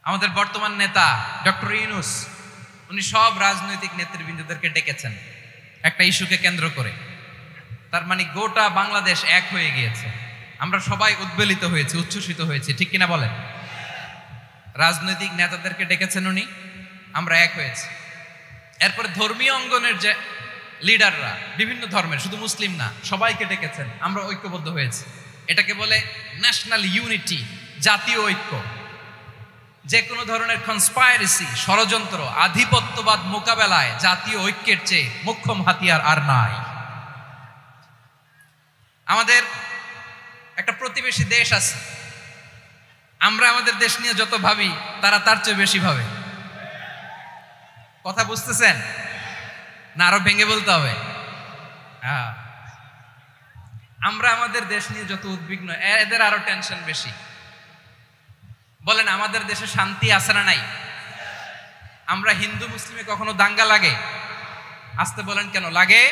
আমাদের বর্তমান নেতা ডক্টর ইউনূস উনি সব রাজনৈতিক নেতৃবৃন্দদেরকে ডেকেছেন একটা ইস্যুকে কেন্দ্র করে। তার মানে গোটা বাংলাদেশ এক হয়ে গিয়েছে। আমরা সবাই উদ্বেলিত হয়েছি, উচ্ছ্বসিত হয়েছি, ঠিক কিনা বলেন? রাজনৈতিক নেতাদেরকে ডেকেছেন উনি, আমরা এক হয়েছি। এরপরে ধর্মীয় অঙ্গনের যে লিডাররা, বিভিন্ন ধর্মের, শুধু মুসলিম না, সবাইকে ডেকেছেন, আমরা ঐক্যবদ্ধ হয়েছি। এটাকে বলে ন্যাশনাল ইউনিটি, জাতীয় ঐক্য। যে কোনো ধরনের কনস্পাইরেসি, ষড়যন্ত্র, আধিপত্যবাদ মোকাবেলায় জাতীয় ঐক্যের চেয়ে মোক্ষম হাতিয়ার আর নাই। আমাদের একটা প্রতিবেশী দেশ আছে, আমরা আমাদের দেশ নিয়ে যত ভাবি তারা তার চেয়ে বেশি ভাবে। কথা বুঝতেছেন না? আরো ভেঙে বলতে হবে। আমরা আমাদের দেশ নিয়ে যত উদ্বিগ্ন, এদের আরো টেনশন বেশি। বলেন, আমাদের দেশে শান্তি আছে না নাই? আমরা হিন্দু মুসলিমে কখনো দাঙ্গা লাগে? আসতে বলেন, কেন লাগে?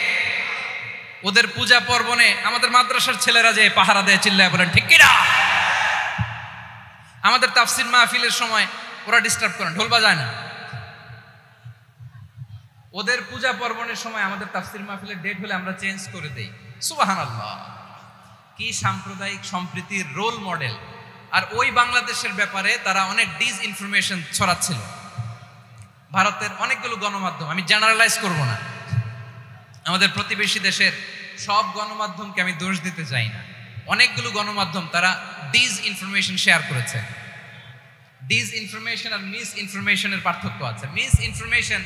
ওদের পূজা পর্বণে আমাদের মাদ্রাসার ছেলেরা যে পাহারা দেয়, চিল্লায় বলেন ঠিক কিনা? আমাদের তাফসির মাহফিলের সময় ওরা ডিস্টার্ব করেন, ঢোল বাজায় না। ওদের পূজা পর্বণের সময় আমাদের তাফসির মাহফিলের ডেট হলে আমরা চেঞ্জ করে দেই। সুবহানাল্লাহ! কি সাম্প্রদায়িক সম্প্রীতির রোল মডেল। আর ওই বাংলাদেশের ব্যাপারে তারা অনেক ডিসইনফরমেশন ছড়াচ্ছিল। ভারতের অনেকগুলো গণমাধ্যম, আমি জেনারেলাইজ করব না, আমাদের প্রতিবেশী দেশের সব গণমাধ্যমকে আমি দোষ দিতে চাই না, অনেকগুলো গণমাধ্যম তারা ডিসইনফরমেশন শেয়ার করেছে। ডিসইনফরমেশন আর মিস ইনফরমেশনের পার্থক্য আছে। মিস ইনফরমেশন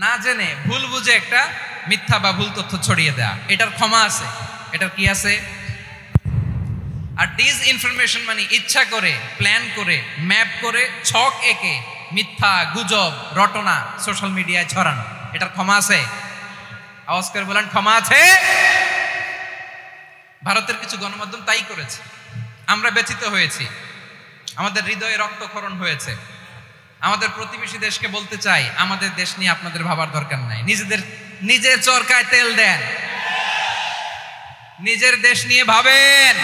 না জেনে ভুল বুঝে একটা মিথ্যা বা ভুল তথ্য ছড়িয়ে দেয়া, এটার ক্ষমা আছে, এটার কি আছে? আর ডিসইনফরমেশন মানে ইচ্ছা করে, প্ল্যান করে, ম্যাপ করে, ছক এঁকে মিথ্যা, গুজব, রটনা সোশ্যাল মিডিয়ায় ছড়ানো, এটার ক্ষমা আছে? আওয়াজ করে বলেন, ক্ষমা আছে? ভারতের কিছু গণমাধ্যম তাই করেছে। আমরা ব্যথিত হয়েছি, আমাদের হৃদয়ে রক্তক্ষরণ হয়েছে। আমাদের প্রতিবেশী দেশকে বলতে চাই, আমাদের দেশ নিয়ে আপনাদের ভাবার দরকার নাই। নিজের চরকায় তেল দেন, নিজের দেশ নিয়ে ভাবেন।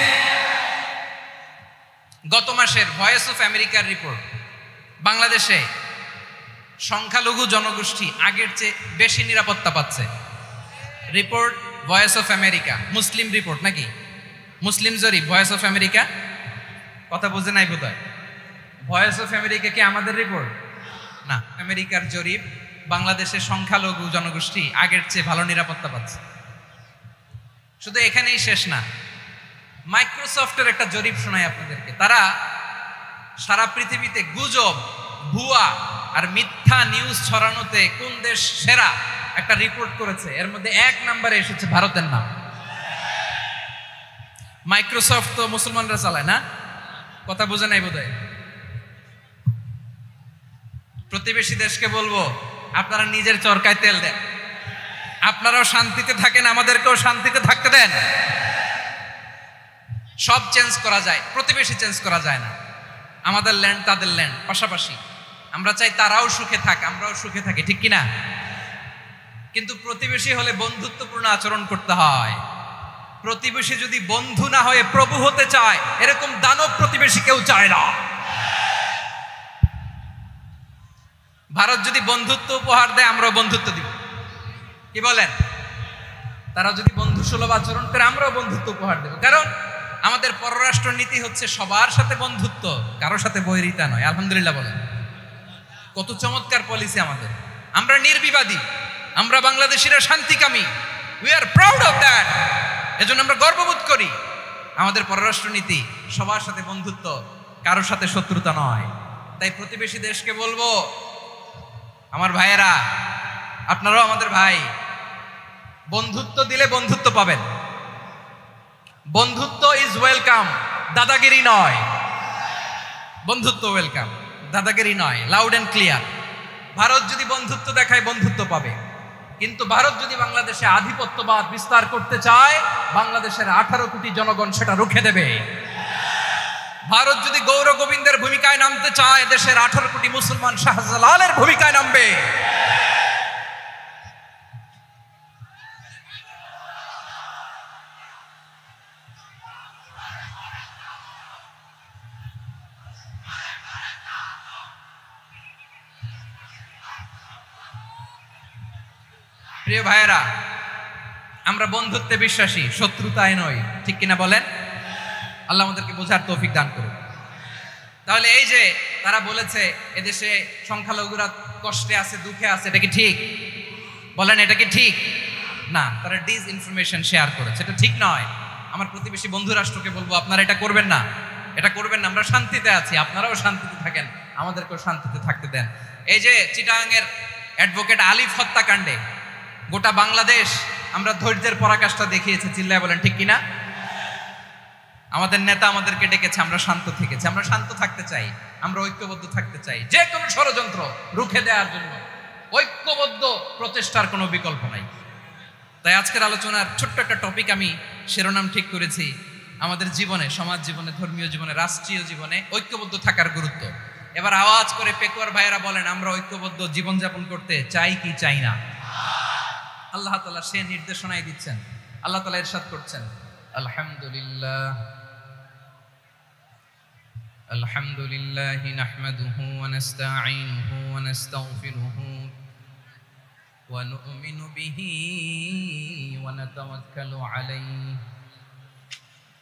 গত মাসের ভয়েস অফ আমেরিকার রিপোর্ট, বাংলাদেশে সংখ্যালঘু জনগোষ্ঠী আগের চেয়ে বেশি নিরাপত্তা পাচ্ছে। Report voice of America, Muslim report নাকি? মুসলিম জরিপ, ভয়েস অফ আমেরিকা। কথা বুঝে নাই বোধহয়। ভয়েস অফ আমেরিকা কি আমাদের রিপোর্ট? না, আমেরিকার জরিপ। বাংলাদেশের সংখ্যালঘু জনগোষ্ঠী আগের চেয়ে ভালো নিরাপত্তা পাচ্ছে। শুধু এখানেই শেষ না, মাইক্রোসফটের একটা জরিপ শোনায় আপনাদেরকে। তারা সারা পৃথিবীতে গুজব, ভুয়া আর মিথ্যা নিউজ ছড়ানোতে কোন দেশ সেরা একটা রিপোর্ট করেছে। এর মধ্যে 1 নম্বরে এসেছে ভারতের নাম। মাইক্রোসফট তো মুসলমানরা চালায় না? কথা বুঝে নাই বোধহয়। প্রতিবেশী দেশকে বলবো, আপনারা নিজের চরকায় তেল দেন, আপনারাও শান্তিতে থাকেন, আমাদেরকেও শান্তিতে থাকতে দেন। সব চেঞ্জ করা যায়, প্রতিবেশী চেঞ্জ করা যায় না। আমাদের ল্যান্ড তাদের ল্যান্ড, পাশাপাশি। আমরা চাই তারাও সুখে থাক, আমরাও সুখে থাকি, ঠিক কিনা? কিন্তু প্রতিবেশী হলে বন্ধুত্বপূর্ণ আচরণ করতে হয়। প্রতিবেশী যদি বন্ধু না হয়ে প্রভু হতে চায়, এরকম দানব প্রতিবেশী কেউ চায় না। ভারত যদি বন্ধুত্ব উপহার দেয়, আমরাও বন্ধুত্ব দিব। কি বলেন? তারা যদি বন্ধু সুলভ আচরণ করে, আমরাও বন্ধুত্ব উপহার দেব। কারণ আমাদের পররাষ্ট্র নীতি হচ্ছে সবার সাথে বন্ধুত্ব, কারোর সাথে বৈরিতা নয়। আলহামদুলিল্লাহ বলেন, কত চমৎকার পলিসি আমাদের। আমরা নির্বিবাদী, আমরা বাংলাদেশিরা শান্তিকামী। We are proud of that. এজন্য আমরা গর্ববোধ করি। আমাদের পররাষ্ট্র নীতি সবার সাথে বন্ধুত্ব, কারোর সাথে শত্রুতা নয়। তাই প্রতিবেশী দেশকে বলবো, আমার ভাইয়েরা, আপনারাও আমাদের ভাই। বন্ধুত্ব দিলে বন্ধুত্ব পাবেন। বন্ধুত্ব ইজ ওয়েলকাম, দাদাগিরি নয়। বন্ধুত্ব ওয়েলকাম, দাদাগিরি নয়। Loud and clear. ভারত যদি বন্ধুত্ব দেখায়, বন্ধুত্ব পাবে। কিন্তু ভারত যদি বাংলাদেশে আধিপত্যবাদ বিস্তার করতে চায়, বাংলাদেশের 18 কোটি জনগণ সেটা রুখে দেবে। ভারত যদি গৌর গোবিন্দের ভূমিকায় নামতে চায়, দেশের 18 কোটি মুসলমান শাহজালালের ভূমিকায় নামবে। প্রিয় ভাইয়েরা, আমরা বন্ধুত্বে বিশ্বাসী, শত্রুতায় নয়, ঠিক কিনা বলেন? আল্লাহ আমাদেরকে বোঝার তৌফিক দান করুন। তাহলে এই যে তারা বলেছে এদেশে সংখ্যালঘুরা কষ্টে আছে, দুঃখে আছে, এটা কি ঠিক? বলেন, এটা কি ঠিক? না, তারা ডিস ইনফরমেশন শেয়ার করেছে, এটা ঠিক নয়। আমার প্রতিবেশী বন্ধু রাষ্ট্রকে বলবো, আপনারা এটা করবেন না, এটা করবেন না। আমরা শান্তিতে আছি, আপনারাও শান্তিতে থাকেন, আমাদেরকেও শান্তিতে থাকতে দেন। এই যে চিটাগাংয়ের অ্যাডভোকেট আলিফ হত্যাকাণ্ডে গোটা বাংলাদেশ আমরা ধৈর্যের পরাকাষ্ঠা দেখিয়েছে, চিল্লায় বলেন ঠিক কিনা? আমাদের নেতা আমাদেরকে ডেকেছে, আমরা শান্ত থেকেছি। আমরা শান্ত থাকতে চাই, আমরা ঐক্যবদ্ধ থাকতে চাই। যে কোনো ষড়যন্ত্র রুখে দেওয়ার জন্য ঐক্যবদ্ধ প্রচেষ্টার কোনো বিকল্প নাই। তাই আজকের আলোচনার ছোট্ট একটা টপিক আমি শিরোনাম ঠিক করেছি, আমাদের জীবনে, সমাজ জীবনে, ধর্মীয় জীবনে, রাষ্ট্রীয় জীবনে ঐক্যবদ্ধ থাকার গুরুত্ব। এবার আওয়াজ করে পেকুয়ার ভাইয়েরা বলেন, আমরা ঐক্যবদ্ধ জীবনযাপন করতে চাই কি চাই না? আল্লাহ তাআলা সে নির্দেশনাই দিচ্ছেন। আল্লাহ তাআলা ইরশাদ করছেন, আলহামদুলিল্লাহ আলহামদুলিল্লাহি নাহমাদুহু ওয়া নাস্তাঈনুহু ওয়া নাস্তাগফিরুহু ওয়া নু'মিনু বিহি ওয়া নাতাওয়াক্কালু আলাইহি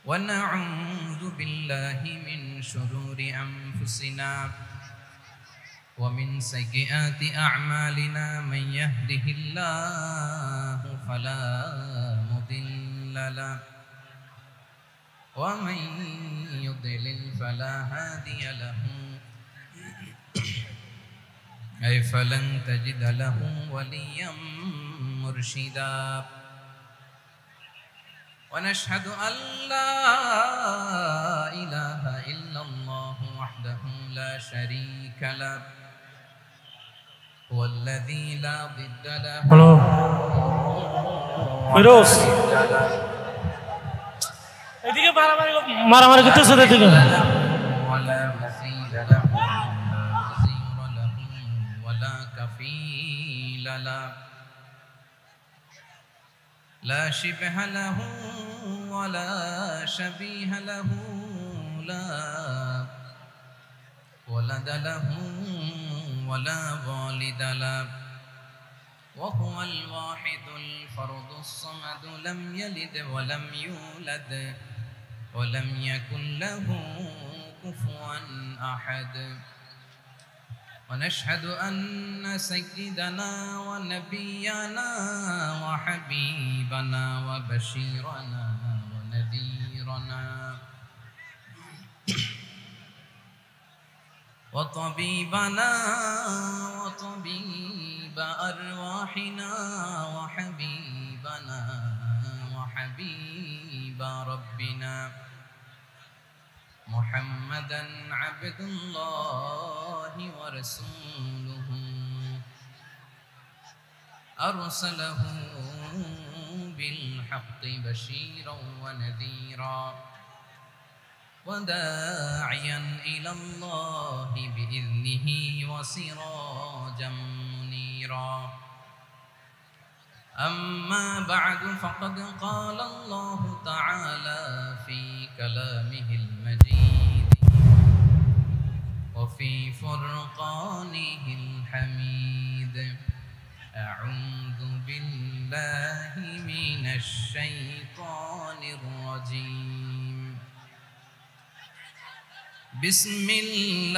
ওয়া না'উযু বিল্লাহি মিন শুরুরি আনফুসিনা ওয়া মিন সাইয়্যাতি আ'মালিনা মান ইয়াহদিহিল্লাহু ফালা মুদিল্লা লাহু ومن يضلل فلا هادي له أي فلن تجد له وليا مرشدا ونشهد أن لا إله إلا الله وحده لا شريك له هو الذي لا ضد له ফিরোজ এদিকে মারামারি করতেছে, এদিকে ولا مثيل له ولا نظير له ولا كفيل له لا شبه له ولا شبيه له لا ولد له ولا والد له وهو الواحد الفرد الصمد لم يلد ولم يولد ولم يكن له كفوا أحد ونشهد أن سيدنا ونبينا وحبيبنا وبشيرنا ونذيرنا وطبيبنا وطبيب أرواحنا وحبيبنا وحبيب ربنا محمدا عبد الله ورسوله أرسله بالحق بشيرا ونذيرا وداعيا إلى الله بإذنه وسراجا منيرا أما بعد فقد قال الله تعالى في كلامه المجيد وفي فرقانه الحميد أعوذ بالله من الشيطان الرجيم بسم الله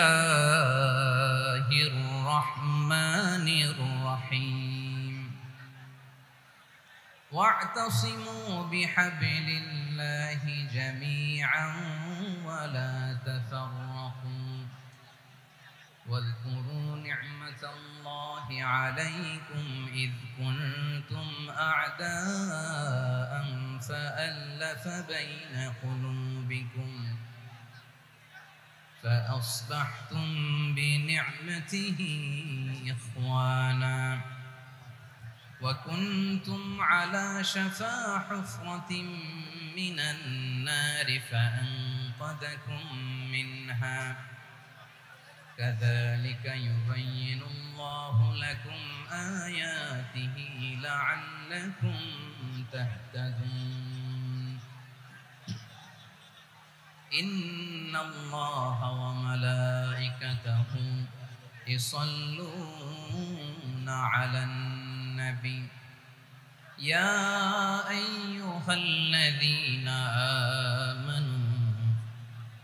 الرحمن الرحيم واعتصموا بحبل الله جميعا ولا تفرقوا واذكروا نعمة الله عليكم إذ كنتم أعداء فألف بين قلوبكم فأصبحتم بنعمته إخوانا وكنتم على شفا حفرة من النار فأنقذكم منها كذلك يبين الله لكم آياته لعلكم تهتدون إن الله وملائكته يصلون على النبي يا أيها الذين آمنوا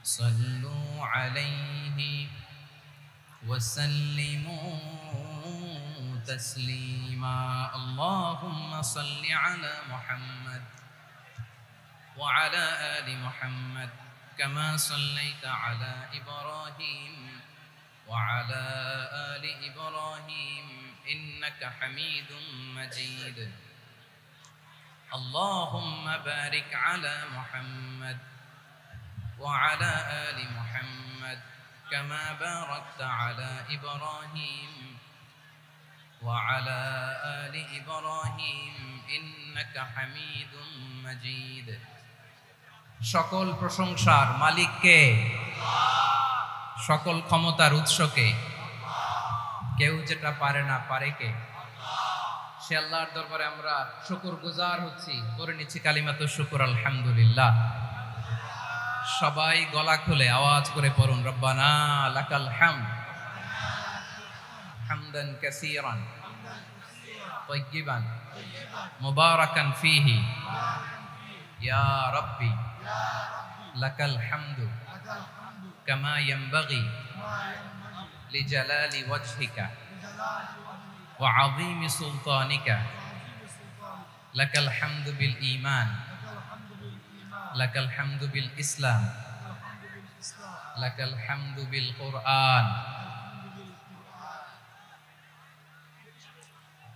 صلوا عليه وسلموا تسليما اللهم صل على محمد وعلى آل محمد كما صليت على إبراهيم وعلى آل إبراهيم إنك حميد مجيد اللهم بارك على محمد وعلى آل محمد كما باركت على إبراهيم وعلى آل إبراهيم إنك حميد مجيد সকল প্রশংসার মালিক কে সকল ক্ষমতার উৎস কে কেউ যেটা পারে না পারে কে সে আল্লাহর দরবারে আমরা শুকরগুজার হচ্ছি করে নিচ্ছি কালিমাতুশ শুকর আলহামদুলিল্লাহ সবাই গলা খুলে আওয়াজ করে পড়ুন রব্বানা লাকাল হামদ হামদান কাসীরান তাইয়িবান মুবারাকান ফীহি ইয়া রাব্বি লাকাল হামদু কামা ইয়ানবাগি লিজালালি ওয়াজহিকা ওয়া আযীমি সুলতানিকা লাকাল হামদু বিল ঈমান লাকাল হামদু বিল ইসলাম লাকাল হামদু বিল কুরআন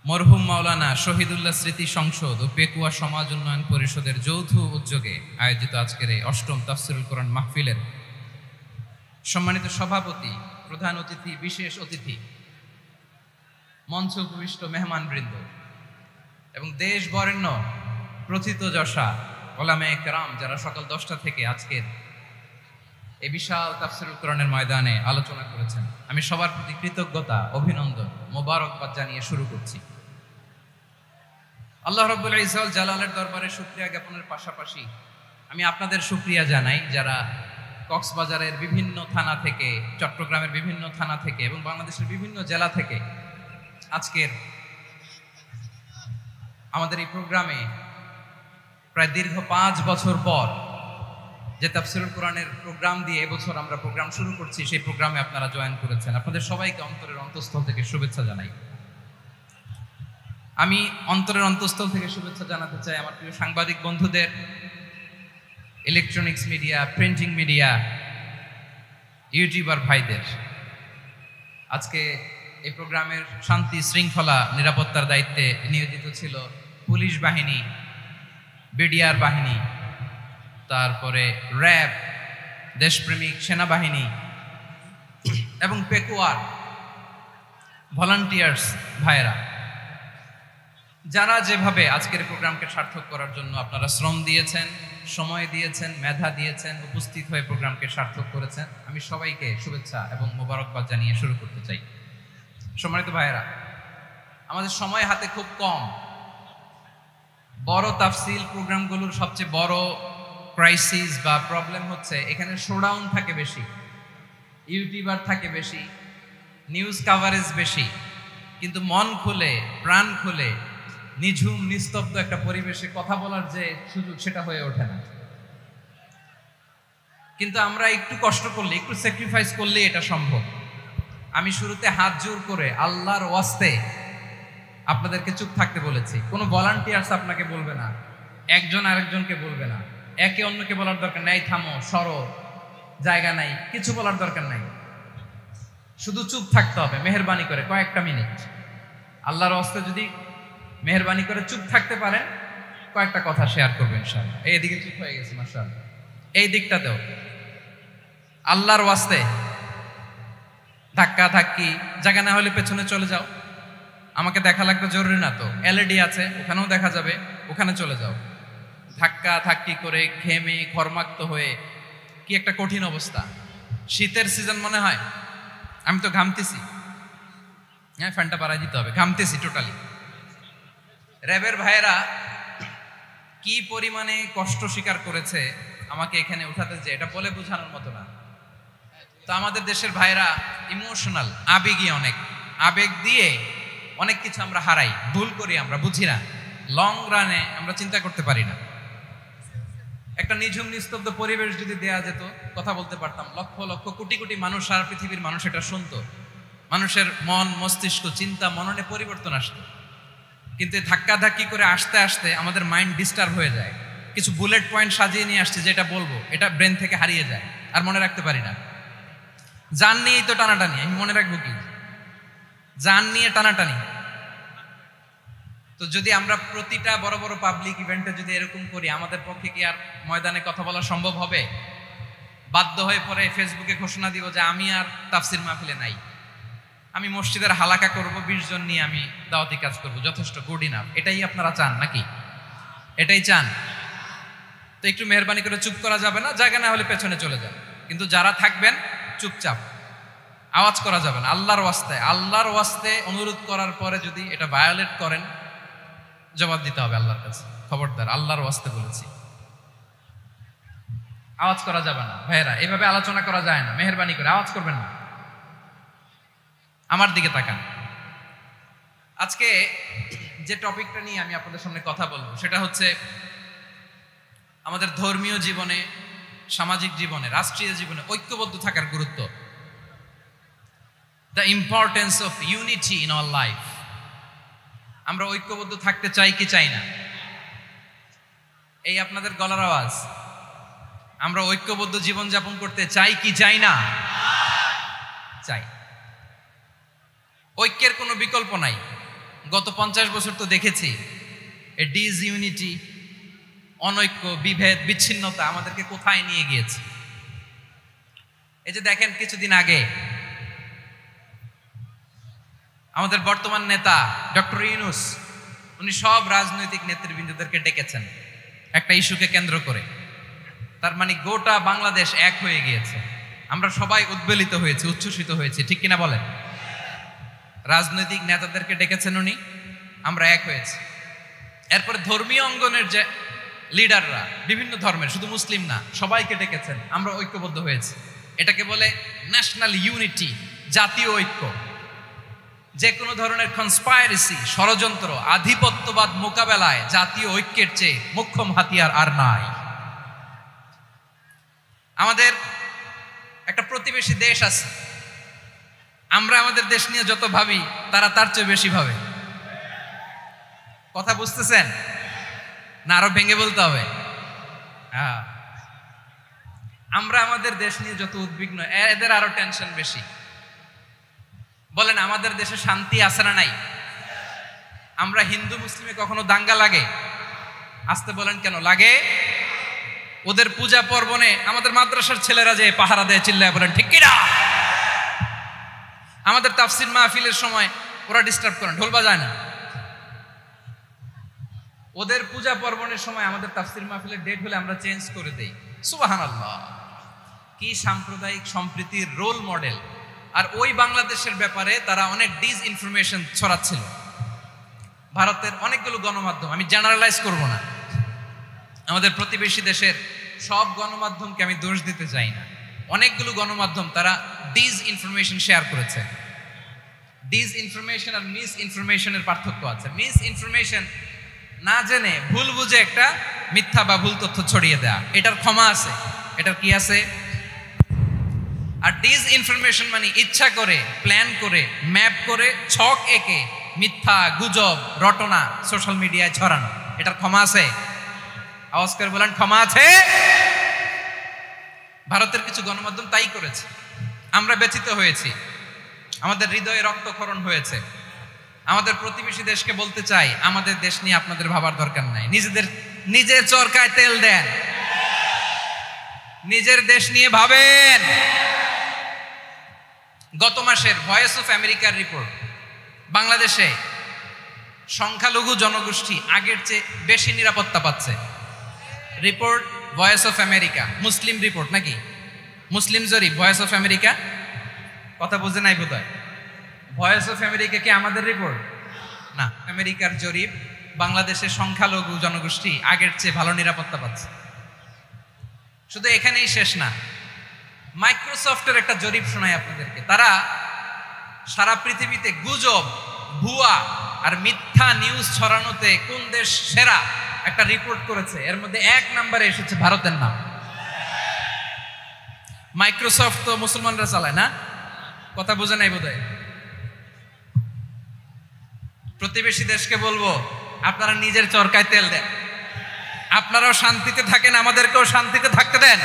মরহুম মাওলানা শহীদুল্লাহ স্মৃতি সংসদ ও পেকুয়া সমাজ উন্নয়ন পরিষদের যৌথ উদ্যোগে আয়োজিত আজকের এই অষ্টম তাফসীরুল কোরআন মাহফিলের সম্মানিত সভাপতি, প্রধান অতিথি, বিশেষ অতিথি, মঞ্চ উপবিষ্ট মেহমানবৃন্দ এবং দেশ বরেণ্য প্রথিতযশা ওলামায়ে কেরাম যারা সকাল 10টা থেকে আজকের এই বিশাল তাফসীরুল কোরআনের ময়দানে আলোচনা করেছেন, আমি সবার প্রতি কৃতজ্ঞতা, অভিনন্দন, মোবারকবাদ জানিয়ে শুরু করছি। আল্লাহ রাব্বুল ইজ্জত জালালের দরবারে শুকরিয়া জ্ঞাপনের পাশাপাশি আমি আপনাদের শুকরিয়া জানাই যারা কক্সবাজারের বিভিন্ন থানা থেকে, চট্টগ্রামের বিভিন্ন থানা থেকে এবং বাংলাদেশের বিভিন্ন জেলা থেকে আজকের আমাদের এই প্রোগ্রামে প্রায় দীর্ঘ 5 বছর পর যে তাফসীরুল কোরআনের প্রোগ্রাম দিয়ে এবছর আমরা প্রোগ্রাম শুরু করছি, সেই প্রোগ্রামে আপনারা জয়েন করেছেন। আপনাদের সবাইকে অন্তরের অন্তঃস্থল থেকে শুভেচ্ছা জানাই। আমি অন্তরের অন্তঃস্থল থেকে শুভেচ্ছা জানাতে চাই আমার প্রিয় সাংবাদিক বন্ধুদের, electronics media, printing media, YouTuber ভাইদের। আজকে এই প্রোগ্রামের শান্তি শৃঙ্খলা নিরাপত্তার দায়িত্বে নিয়োজিত ছিল পুলিশ বাহিনী, বিডিআর বাহিনী, তারপরে র্যাব, দেশপ্রেমিক সেনাবাহিনী এবং পেকুয়ার ভলান্টিয়ার্স ভাইয়েরা, যারা যেভাবে আজকের প্রোগ্রামকে সার্থক করার জন্য আপনারা শ্রম দিয়েছেন, সময় দিয়েছেন, মেধা দিয়েছেন, উপস্থিত হয়ে প্রোগ্রামকে সার্থক করেছেন, আমি সবাইকে শুভেচ্ছা এবং মোবারকবাদ জানিয়ে শুরু করতে চাই। সম্মানিত ভাইয়েরা, আমাদের সময় হাতে খুব কম। বড় তাফসীল প্রোগ্রামগুলোর সবচেয়ে বড় ক্রাইসিস বা প্রবলেম হচ্ছে এখানে শোডাউন থাকে বেশি, ইউটিউবার থাকে বেশি, নিউজ কাভারেজ বেশি, কিন্তু মন খুলে, প্রাণ খুলে, নিঝুম নিস্তব্ধ একটা পরিবেশে কথা বলার যে সুযোগ, সেটা হয়ে ওঠে না। কিন্তু আমরা একটু কষ্ট করলে, একটু স্যাক্রিফাইস করলে এটা সম্ভব। আমি শুরুতে হাত জোর করে আল্লাহর ওয়াস্তে আপনাদেরকে চুপ থাকতে বলেছি। কোনো ভলান্টিয়ার্স আপনাকে বলবে না, একজন আরেকজনকে বলবে না, একে অন্যকে বলার দরকার নাই, থামো, সরো, জায়গা নাই, কিছু বলার দরকার নাই, শুধু চুপ থাকতে হবে মেহেরবানি করে কয়েকটা মিনিট। আল্লাহর ওয়াস্তে যদি মেহেরবানি করে চুপ থাকতে পারেন, কয়েকটা কথা শেয়ার করবেন ইনশাআল্লাহ। এইদিকে চুপ হয়ে গেছে মাশাআল্লাহ, এই দিকটাতেও আল্লাহর ওয়াস্তে ধাক্কা ধাক্কি জায়গা না হলে পেছনে চলে যাও, আমাকে দেখা লাগবে জরুরি না তো, এলইডি আছে ওখানেও দেখা যাবে, ওখানে চলে যাও। ধাক্কা ধাক্কি করে ঘেমে ঘরমাক্ত হয়ে কি একটা কঠিন অবস্থা। শীতের সিজন মনে হয়, আমি তো ঘামতেছি, হ্যাঁ ফ্যানটা বাড়াই দিতে হবে, ঘামতেছি টোটালি। র্যাবের ভাইয়েরা কি পরিমাণে কষ্ট স্বীকার করেছে আমাকে এখানে উঠাতে, যে এটা বলে বোঝানোর মতো না। তো আমাদের দেশের ভাইরা ইমোশনাল, আবেগী, অনেক আবেগ দিয়ে অনেক কিছু আমরা হারাই, ভুল করি, আমরা বুঝি না। লং রানে আমরা চিন্তা করতে পারি না। একটা নিঝুম নিস্তব্ধ পরিবেশ যদি দেয়া যেত, কথা বলতে পারতাম, লক্ষ লক্ষ কোটি কোটি মানুষ, সারা পৃথিবীর মানুষ এটা শুনতো, মানুষের মন মস্তিষ্ক চিন্তা মননে পরিবর্তন আসতো। কিন্তু ধাক্কাধাক্কি করে আসতে আসতে আমাদের মাইন্ড ডিস্টার্ব হয়ে যায়। কিছু বুলেট পয়েন্ট সাজিয়ে নিয়ে আসছে, যেটা বলবো এটা ব্রেন থেকে হারিয়ে যায়, আর মনে রাখতে পারি না। জান নিয়েই তো টানাটানি, আমি মনে রাখবো কি? জান নিয়ে টানাটানি। তো যদি আমরা প্রতিটা বড় বড় পাবলিক ইভেন্টে যদি এরকম করি, আমাদের পক্ষে কি আর ময়দানে কথা বলা সম্ভব হবে? বাধ্য হয়ে পরে ফেসবুকে ঘোষণা দিব যে আমি আর তাফসির মাহফিলে নাই, আমি মসজিদের হালাকা করব, 20 জন নিয়ে আমি দাওয়াতি কাজ করব, যথেষ্ট, গুড ইনাফ। এটাই আপনারা চান নাকি? এটাই চান? তো একটু মেহরবানি করে চুপ করা যাবে না, জায়গা না হলে পেছনে চলে যান। কিন্তু যারা থাকবেন চুপচাপ, আওয়াজ করা যাবে না। আল্লাহর ওয়াস্তে অনুরোধ করার পরে যদি এটা ভায়োলেট করেন, জবাব দিতে হবে আল্লাহর কাছে। খবরদার, আল্লাহর ওয়াস্তে বলেছি, আওয়াজ করা যাবে না। ভাইয়েরা, এভাবে আলোচনা করা যায় না, মেহরবানি করে আওয়াজ করবেন না। আমার দিকে তাকান। আজকে যে টপিকটা নিয়ে আমি আপনাদের সামনে কথা বলবো সেটা হচ্ছে আমাদের ধর্মীয় জীবনে, সামাজিক জীবনে, রাষ্ট্রীয় জীবনে ঐক্যবদ্ধ থাকার গুরুত্ব। The importance of unity in our life. আমরা ঐক্যবদ্ধ থাকতে চাই কি চাই না? এই আপনাদের গলার আওয়াজ। আমরা ঐক্যবদ্ধ জীবনযাপন করতে চাই কি চাই না? চাই। ঐক্যের কোনো বিকল্প নাই। গত 50 বছর তো দেখেছি এ ডিসইউনিটি, অনৈক্য, বিভেদ, বিচ্ছিন্নতা আমাদেরকে কোথায় নিয়ে গিয়েছে। এই যে দেখেন, কিছুদিন আগে আমাদের বর্তমান নেতা ডক্টর ইউনূস, উনি সব রাজনৈতিক নেতৃবৃন্দদেরকে ডেকেছেন একটা ইস্যুকে কেন্দ্র করে। তার মানে গোটা বাংলাদেশ এক হয়ে গিয়েছে। আমরা সবাই উদ্বেলিত হয়েছি, উচ্ছ্বসিত হয়েছি, ঠিক কিনা বলেন? রাজনৈতিক নেতাদেরকে ডেকেছেন উনি, আমরা এক হয়েছি। এরপরে ধর্মীয় অঙ্গনের যে লিডাররা, বিভিন্ন ধর্মের, শুধু মুসলিম না, সবাইকে ডেকেছেন, আমরা ঐক্যবদ্ধ হয়েছি। এটাকে বলে ন্যাশনাল ইউনিটি, জাতীয় ঐক্য। যে কোনো ধরনের কনস্পাইরেসি, ষড়যন্ত্র, আধিপত্যবাদ মোকাবেলায় জাতীয় ঐক্যের চেয়ে মোক্ষম হাতিয়ার আর নাই। আমাদের একটা প্রতিবেশী দেশ আছে, আমরা আমাদের দেশ নিয়ে যত ভাবি তারা তার চেয়ে বেশি ভাবে। কথা বুঝতেছেন না? আরো ভেঙে বলতে হবে। হ্যাঁ, আমরা আমাদের দেশ নিয়ে যত উদ্বিগ্ন, এদের আরো টেনশন বেশি। বলেন, আমাদের দেশে শান্তি আছে না নাই? আমরা হিন্দু মুসলিমে কখনো দাঙ্গা লাগে? আসতে বলেন, কেন লাগে? ওদের পূজা পর্বণে আমাদের মাদ্রাসার ছেলেরা যে পাহারা দেয়, চিল্লায় বলেন ঠিক কিনা? আমাদের তাফসির মাহফিলের সময় ওরা ডিস্টার্ব করেন, ঢোল বাজায় না। ওদের পূজা পর্বণের সময় আমাদের তাফসির মাহফিলের ডেট হলে আমরা চেঞ্জ করে দেই। সুবহানাল্লাহ, কি সাম্প্রদায়িক সম্প্রীতির রোল মডেল। আর ওই বাংলাদেশের ব্যাপারে তারা অনেক ডিসইনফরমেশন ছড়াচ্ছিল। ভারতের অনেকগুলো গণমাধ্যম, আমি জেনারেলাইজ করব না, আমাদের প্রতিবেশী দেশের সব গণমাধ্যমকে আমি দোষ দিতে চাই না, অনেকগুলো গণমাধ্যম তারা ডিসইনফরমেশন শেয়ার করেছে। ডিসইনফরমেশন আর মিস ইনফরমেশনের পার্থক্য আছে। মিস ইনফরমেশন না জেনে ভুল বুঝে একটা মিথ্যা বা ভুল তথ্য ছড়িয়ে দেয়া, এটার ক্ষমা আছে, এটার কি আছে? আর ডিসইনফরমেশন মানে ইচ্ছা করে, প্ল্যান করে, ম্যাপ করে, ছক এঁকে মিথ্যা, গুজব, রটনা সোশ্যাল মিডিয়ায় ছড়ানো, এটার ক্ষমা আছে? আওয়াজ করে বলেন, ক্ষমা আছে? ভারতের কিছু গণমাধ্যম তাই করেছে। আমরা ব্যথিত হয়েছি, আমাদের হৃদয়ে রক্তক্ষরণ হয়েছে। আমাদের প্রতিবেশী দেশকে বলতে চাই, আমাদের দেশ নিয়ে আপনাদের ভাবার দরকার নাই। নিজের চরকায় তেল দেন, নিজের দেশ নিয়ে ভাবেন। গত মাসের ভয়েস অফ আমেরিকার রিপোর্ট, বাংলাদেশে সংখ্যালঘু জনগোষ্ঠী আগের চেয়ে বেশি নিরাপত্তা পাচ্ছে। Report voice of America, Muslim report নাকি? মুসলিম জরিপ, ভয়েস অফ আমেরিকা। কথা বুঝে নাই বোধহয়। ভয়েস অফ আমেরিকা কি আমাদের রিপোর্ট না, আমেরিকার জরিপ। বাংলাদেশের সংখ্যালঘু জনগোষ্ঠী আগের চেয়ে ভালো নিরাপত্তা পাচ্ছে। শুধু এখানেই শেষ না, মাইক্রোসফটের একটা জরিপ শোনাই আপনাদেরকে। তারা সারা পৃথিবীতে গুজব, ভুয়া আর মিথ্যা নিউজ ছড়ানোতে কোন দেশ সেরা একটা রিপোর্ট করেছে, এর মধ্যে 1 নম্বরে এসেছে ভারতের নাম। মাইক্রোসফট তো মুসলমানরা চালায় না, কথা বোঝে নাই বোধহয়। প্রতিবেশী দেশকে বলবো আপনারা নিজের চরকায় তেল দেন, আপনারাও শান্তিতে থাকেন, আমাদেরকেও শান্তিতে থাকতে দেন।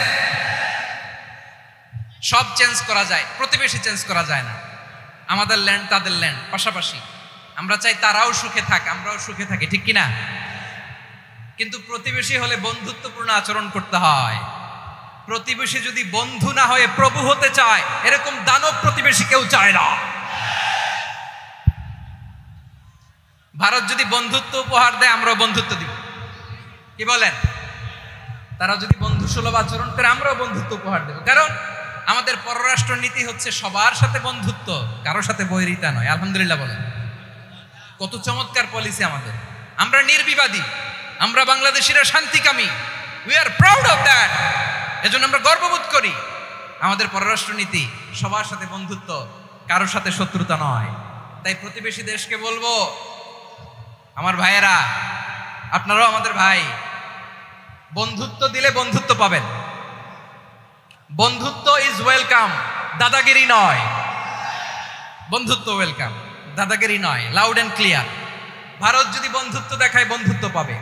সব চেঞ্জ করা যায়, প্রতিবেশী চেঞ্জ করা যায় না। আমাদের ল্যান্ড তাদের ল্যান্ড পাশাপাশি, আমরা চাই তারাও সুখে থাক, আমরাও সুখে থাকি, ঠিক কিনা? কিন্তু প্রতিবেশী হলে বন্ধুত্বপূর্ণ আচরণ করতে হয়। প্রতিবেশী যদি বন্ধু না হয়ে প্রভু হতে চায়, এরকম দানব প্রতিবেশী কেউ চায় না। ভারত যদি বন্ধুত্ব উপহার দেয়, আমরাও বন্ধুত্ব দিব, কি বলেন? তারা যদি বন্ধু সুলভ আচরণ করে, আমরাও বন্ধুত্ব উপহার দেব। কারণ আমাদের পররাষ্ট্র নীতি হচ্ছে সবার সাথে বন্ধুত্ব, কারোর সাথে বৈরিতা নয়। আলহামদুলিল্লাহ বলেন, কত চমৎকার পলিসি আমাদের। আমরা নির্বিবাদী, আমরা বাংলাদেশিরা শান্তিকামী, we are proud of that. এজন্য আমরা গর্ববোধ করি। আমাদের পররাষ্ট্র নীতি সবার সাথে বন্ধুত্ব, কারোর সাথে শত্রুতা নয়। তাই প্রতিবেশী দেশকে বলবো, আমার ভাইয়েরা, আপনারাও আমাদের ভাই, বন্ধুত্ব দিলে বন্ধুত্ব পাবেন। বন্ধুত্ব ইজ ওয়েলকাম, দাদাগিরি নয়। বন্ধুত্ব ওয়েলকাম, দাদাগিরি নয়, লাউড এন্ড ক্লিয়ার। ভারত যদি বন্ধুত্ব দেখায়, বন্ধুত্ব পাবে।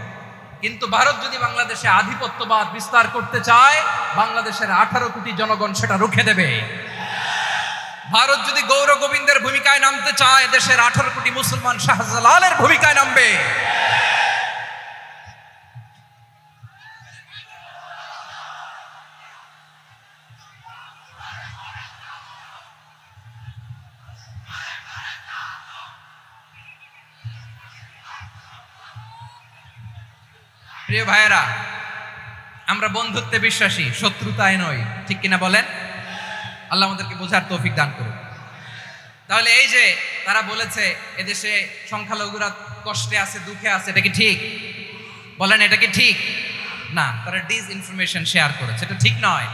কিন্তু ভারত যদি বাংলাদেশে আধিপত্যবাদ বিস্তার করতে চায়, বাংলাদেশের 18 কোটি জনগণ সেটা রুখে দেবে। ভারত যদি গৌর গোবিন্দের ভূমিকায় নামতে চায়, দেশের 18 কোটি মুসলমান শাহজালালের ভূমিকায় নামবে। প্রিয় ভাইয়েরা, আমরা বন্ধুত্বে বিশ্বাসী, শত্রুতায় নয়, ঠিক কিনা বলেন? আল্লাহ আমাদেরকে বোঝার তৌফিক দান করুন। তাহলে এই যে তারা বলেছে এদেশে সংখ্যালঘুরা কষ্টে আছে, দুঃখে আছে, এটা কি ঠিক? বলেন, এটা কি ঠিক? না, তারা ডিসইনফরমেশন শেয়ার করেছে, এটা ঠিক নয়।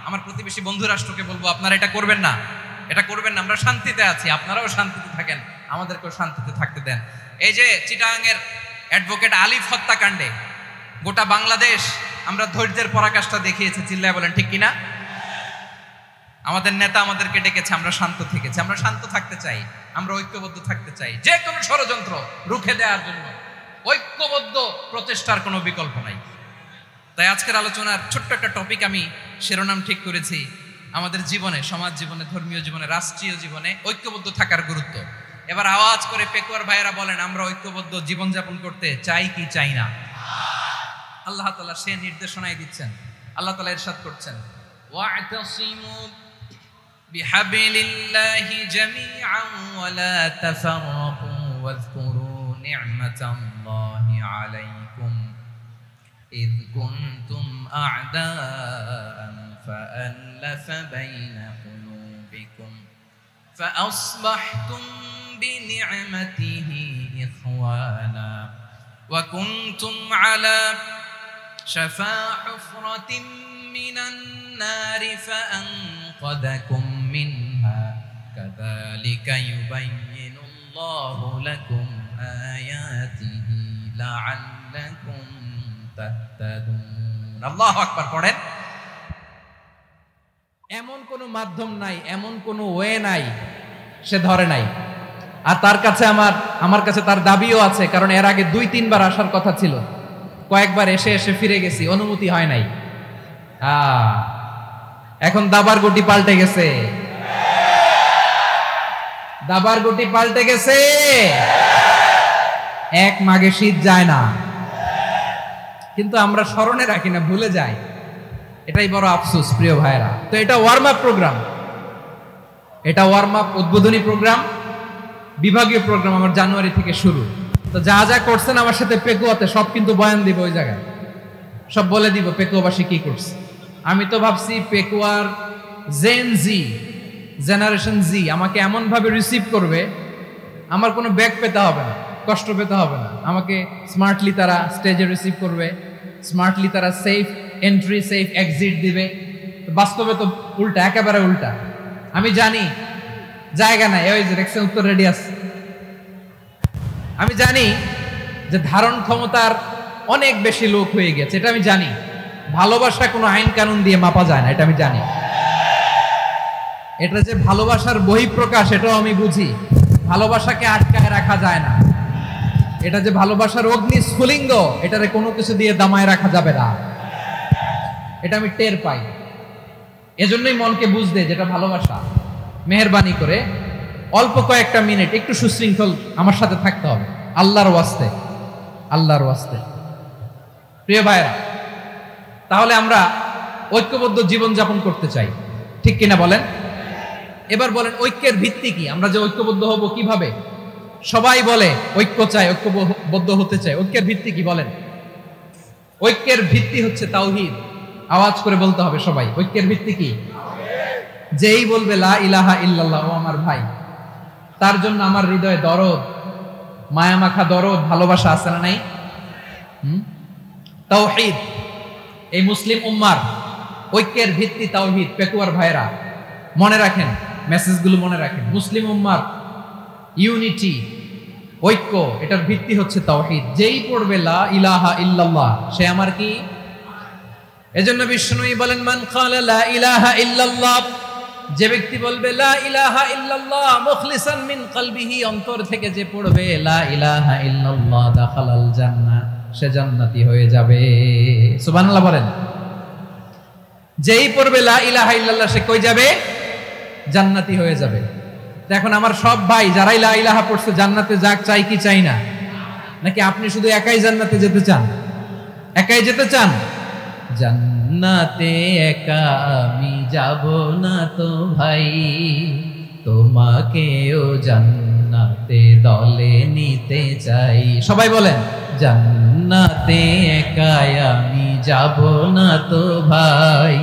আমার প্রতিবেশী বন্ধু রাষ্ট্রকে বলবো, আপনারা এটা করবেন না, এটা করবেন না। আমরা শান্তিতে আছি, আপনারাও শান্তিতে থাকেন, আমাদেরকেও শান্তিতে থাকতে দেন। এই যে চিটাগাংয়ের অ্যাডভোকেট আলিফ হত্যাকাণ্ডে গোটা বাংলাদেশ আমরা ধৈর্যের পরাকাষ্ঠা দেখিয়েছে, চিল্লায় বলেন ঠিক কিনা? আমাদের নেতা আমাদেরকে ডেকেছে, আমরা শান্ত থেকেছি। আমরা শান্ত থাকতে চাই, আমরা ঐক্যবদ্ধ থাকতে চাই। যে কোনো ষড়যন্ত্র রুখে দেওয়ার জন্য ঐক্যবদ্ধ প্রচেষ্টার কোনো বিকল্প নাই। তাই আজকের আলোচনার ছোট্ট একটা টপিক আমি শিরোনাম ঠিক করেছি, আমাদের জীবনে, সমাজ জীবনে, ধর্মীয় জীবনে, রাষ্ট্রীয় জীবনে ঐক্যবদ্ধ থাকার গুরুত্ব। এবার আওয়াজ করে পেকুয়ার ভাইয়েরা বলেন, আমরা ঐক্যবদ্ধ জীবনযাপন করতে চাই কি চাই না? আল্লাহ তাআলা সে নির্দেশনাই দিচ্ছেন। আল্লাহ তাআলা ইরশাদ করছেন, ওয়া'তাসিমু বিহাবিলিল্লাহি জামিআন ওয়া লা তাফাররাকু ওয়াযকুরু নি'মাতাল্লাহি আলাইকুম ইয কুনতুম আ'দাআন ফাআল্লাফা বাইনা কুলুবিকুম ফাআসবাহতুম বিনি'মাতিহি ইখওয়ানা ওয়া কুনতুম আলা شفا حفرة من النار فأنقذكم منها كذلك يبين الله لكم آياته لعلكم تهتدون الله أكبر পড়েন। এমন কোনো মাধ্যম নাই, এমন কোনো ওয়ে নাই সে ধরে নাই। আর তার কাছে আমার কাছে তার দাবিও আছে, কারণ এর আগে 2-3 বার আসার কথা ছিল, কয়েকবার এসে এসে ফিরে গেছি, অনুমতি হয় নাই। এখন দাবার গুটি পাল্টে গেছে, দাবার গুটি পাল্টে গেছে। এক মাঘে শীত যায় না, কিন্তু আমরা স্মরণে রাখি না, ভুলে যাই। এটাই বড় আফসোস প্রিয় ভাইরা। তো এটা ওয়ার্ম আপ প্রোগ্রাম, এটা ওয়ার্ম আপ উদ্বোধনী প্রোগ্রাম, বিভাগীয় প্রোগ্রাম আমার জানুয়ারি থেকে শুরু। তো যা যা করছেন আমার সাথে পেকুয়াতে সব কিন্তু বয়ান দিব, ওই জায়গায় সব বলে দিব পেকুয়াবাসী কি করছে। আমি তো ভাবছি পেকুয়ার জেনারেশন জি আমাকে এমন ভাবে রিসিভ করবে, আমার কোনো ব্যাক পেতে হবে না, কষ্ট পেতে হবে না। আমাকে স্মার্টলি তারা স্টেজে রিসিভ করবে, স্মার্টলি তারা সেফ এন্ট্রি সেফ এক্সিট দিবে। বাস্তবে তো উল্টা, একেবারে উল্টা। আমি জানি জায়গা নাই, ওই যে দেখছেন উত্তর রেডি আছে। আমি জানি যে ধারণ ক্ষমতার অনেক বেশি লোক হয়ে গেছে, এটা আমি জানি। ভালোবাসা কোনো আইন কানুন দিয়ে মাপা যায় না, এটা আমি জানি। এটা যে ভালোবাসার বহিঃপ্রকাশ, এটাও আমি বুঝি। ভালোবাসাকে আটকায় রাখা যায় না। এটা যে ভালোবাসার অগ্নি স্ফুলিঙ্গ, এটারে কোনো কিছু দিয়ে দামায় রাখা যাবে না, এটা আমি টের পাই। এজন্যই মনকে বুঝতে যেটা ভালোবাসা। মেহেরবানি করে অল্প কয়েকটা মিনিট একটু সুশৃঙ্খল আমার সাথে থাকতে হবে, আল্লাহর ওয়াস্তে, আল্লাহর ওয়াস্তে। প্রিয় ভাইরা, তাহলে আমরা ঐক্যবদ্ধ জীবন যাপন করতে চাই, ঠিক কিনা বলেন? এবার বলেন ঐক্যের ভিত্তি কি? আমরা যে ঐক্যবদ্ধ হব কিভাবে? সবাই বলে ঐক্য চাই, ঐক্যবদ্ধ হতে চাই। ঐক্যের ভিত্তি কি বলেন? ঐক্যের ভিত্তি হচ্ছে তাওহীদ। আওয়াজ করে বলতে হবে সবাই, ঐক্যের ভিত্তি কি? যেই বলবে লা ইলাহা ইল্লাল্লাহ, ও আমার ভাই, তার জন্য আমার হৃদয়ে দরদ, মায়ামাখা দরদ, ভালোবাসা আছে না নাই? তাওহীদ। এই মুসলিম উম্মার ঐক্যের ভিত্তি তাওহীদ। পেকুয়ার ভাইরা মনে রাখেন, মেসেজগুলো মনে রাখেন। মুসলিম উম্মার ইউনিটি, ঐক্য, এটার ভিত্তি হচ্ছে তাওহীদ। যেই পড়বে লা ইলাহা ইল্লাল্লাহ, সে আমার কি? এজন্য বিষ্ণুই বলেন, মান ক্বালা লা ইলাহা ইল্লাল্লাহ, যে ব্যক্তি বলবে লা ইলাহা ইল্লাল্লাহ মুখলিসান মিন কলবিহি, অন্তর থেকে যে পড়বে লা ইলাহা ইল্লাল্লাহ, দাখালাল জান্নাহ, সে জান্নাতি হয়ে যাবে। সুবহানাল্লাহ বলেন। যেই পড়বে লা ইলাহা ইল্লাল্লাহ, সে কই যাবে? জান্নাতি হয়ে যাবে। এখন আমার সব ভাই যারাই লা ইলাহা পড়ছে জান্নাতে যাক, চাই কি চাই না? নাকি আপনি শুধু একাই জান্নাতে যেতে চান? একাই যেতে চান? জান্নাতে একা আমি যাব না তো ভাই, তোমাকেও জান্নাতে দলে নিতে চাই। সবাই বলেন, জান্নাতে একা আমি যাব না তো ভাই,